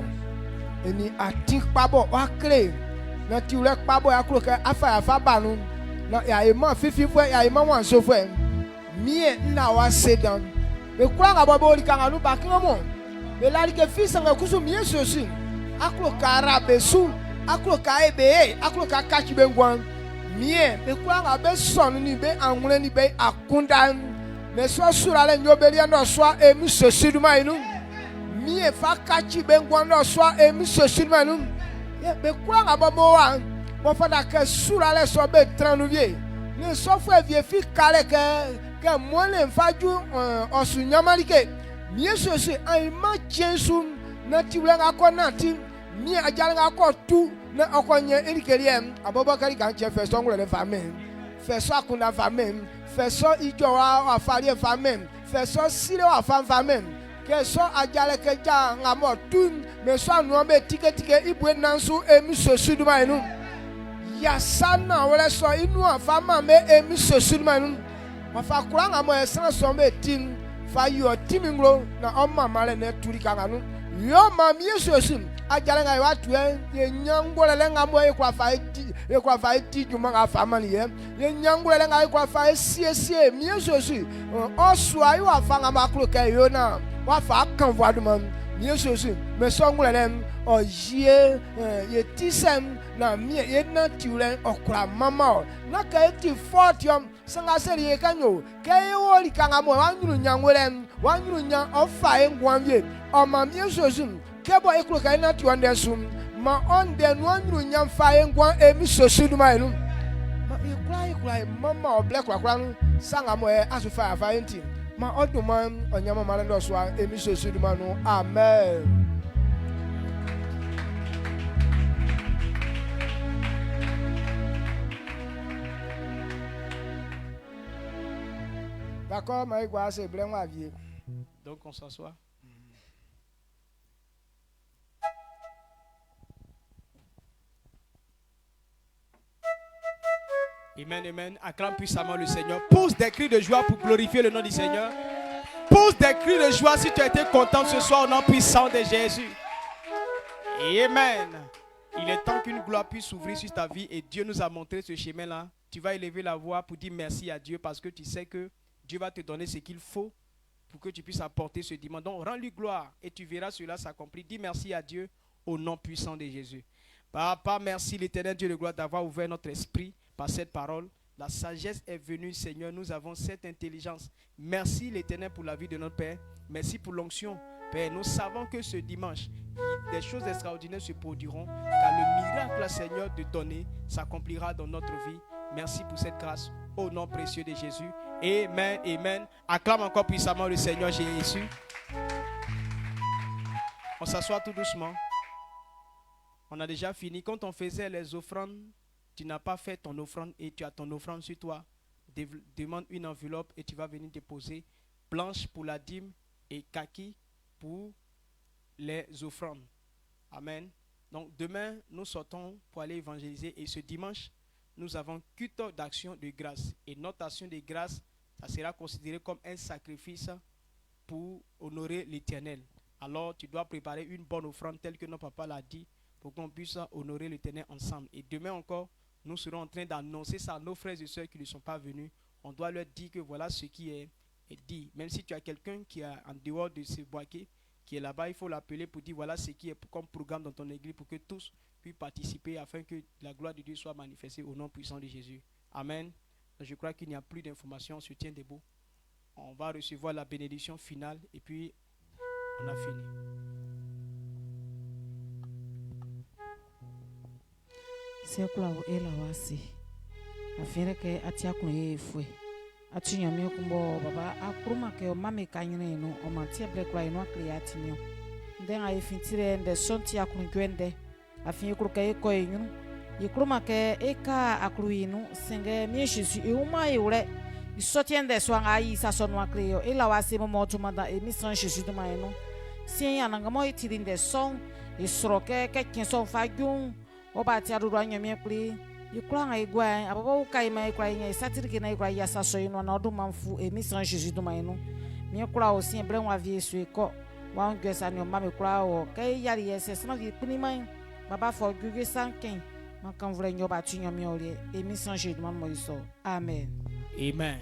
eni atik pabo wakle na tiure pabo aklo ke afa banu na ya ema fifi fo ya ema wan so fo mie na wa sedan be kwa ga babo li kanga lu bakamo be lali ke fisa nga kusu mie sosi aklo kara besu aklo ka ebe aklo ka kachi bengwan mie be kwa ga be sonu ni be anwule ni be akunda me so sura le nyobelia no so emi sosi duma inu mie fa kachi bengwan no so emi sosi duma inu be kwa ga babo wa mo fada ke sura le so be tranu vie ni so fo vie fi kale ke mo le faju osu nyamalike mie sosi ai ma chensu na tiwlenga ko nati mie ajalanga ko tu na okonye erikeriem abobakari kan che feso ngule famem feso akuna famem feso ijo wa afari famem feso sire wa famem ke so ajale ke ja ngamo tu me so anu be tiketike ibwe nansu emi sosi duma inu ya sana wala so inu afama me emi sosi duma inu mafa kuranga mo esana so be tin fa yo timinglo na omma male ne turi kanganu yo mami yesusim ajala ngai watu ye nyangole ngamo e kwa fa ti juma nga famani ye nyangole ngai kwa fa sie mi yesusi osu ayu afanga maklo ke yo na wa fa kan voaduma mi yesusi me songule oyie ye tisem na mi ye na tiure okra mama na ka ti fortium sanga seri ye kanyo ke wori kanga mo wanyu nyangwere wanyu nya ofa engwanwie o ma mi sosum kebo ekuro ka na ti onde sum ma onde no wanyu nya fa engwan emi sosudu ma enu ma ikura mama o black kwakura no sanga mo asufa afa enti ma oduma onyama mara ndo so emi sosudu ma no amen. D'accord, c'est vraiment vieux. Donc on s'assoit. Amen, amen. Acclame puissamment le Seigneur. Pousse des cris de joie pour glorifier le nom du Seigneur. Pousse des cris de joie si tu as été content ce soir au nom puissant de Jésus. Amen. Il est temps qu'une gloire puisse s'ouvrir sur ta vie et Dieu nous a montré ce chemin-là. Tu vas élever la voix pour dire merci à Dieu parce que tu sais que Dieu va te donner ce qu'il faut pour que tu puisses apporter ce dimanche. Donc, rends-lui gloire et tu verras cela s'accomplir. Dis merci à Dieu au nom puissant de Jésus. Papa, merci l'Éternel Dieu de gloire d'avoir ouvert notre esprit par cette parole. La sagesse est venue, Seigneur. Nous avons cette intelligence. Merci l'Éternel pour la vie de notre Père. Merci pour l'onction. Père, nous savons que ce dimanche, des choses extraordinaires se produiront car le miracle, Seigneur, de donner s'accomplira dans notre vie. Merci pour cette grâce au nom précieux de Jésus. Amen, amen. Acclame encore puissamment le Seigneur Jésus. On s'assoit tout doucement. On a déjà fini. Quand on faisait les offrandes, tu n'as pas fait ton offrande et tu as ton offrande sur toi. Demande une enveloppe et tu vas venir déposer blanche pour la dîme et kaki pour les offrandes. Amen. Donc demain, nous sortons pour aller évangéliser et ce dimanche, nous avons culte d'action de grâce. Et notre action de grâce, ça sera considéré comme un sacrifice pour honorer l'Éternel. Alors, tu dois préparer une bonne offrande telle que notre papa l'a dit pour qu'on puisse honorer l'Éternel ensemble. Et demain encore, nous serons en train d'annoncer ça à nos frères et sœurs qui ne sont pas venus. On doit leur dire que voilà ce qui est dit. Même si tu as quelqu'un qui est en dehors de ce boîtier, qui est là-bas, il faut l'appeler pour dire voilà ce qui est comme programme dans ton église pour que tous puissent participer afin que la gloire de Dieu soit manifestée au nom puissant de Jésus. Amen. Je crois qu'il n'y a plus d'informations. On se tient debout. On va recevoir la bénédiction finale et puis on a fini. C'est quoi elle a aussi afin que atia kunye fue atinya mi kumbo baba akruma ke o mame kanyene no o mantia ble kwa ino akliati mi den a ifintire nde sonti akunkwende afin kruka e ko yinu yikruma ke eka akruinu senge mi shisu e uma yure isotiende swanga yi sasono akleo ela wase mo motumada e mi san shisu de maino sin yananga mo itirinde son isroke ke kinson fagun Oba tia rudu anyamie kuli You crown a guy, a bow kaima crying a satiric and I cry as a so in one order man fu a miss Sanchez to my no. Mere crow, see a brain of ye sweet cock. One guess and your mammy crow or kay yari yes, not you penny mine. Baba for Google Sanking. Man come for your batching your mule, a miss Sanchez, one more so. Amen. Amen.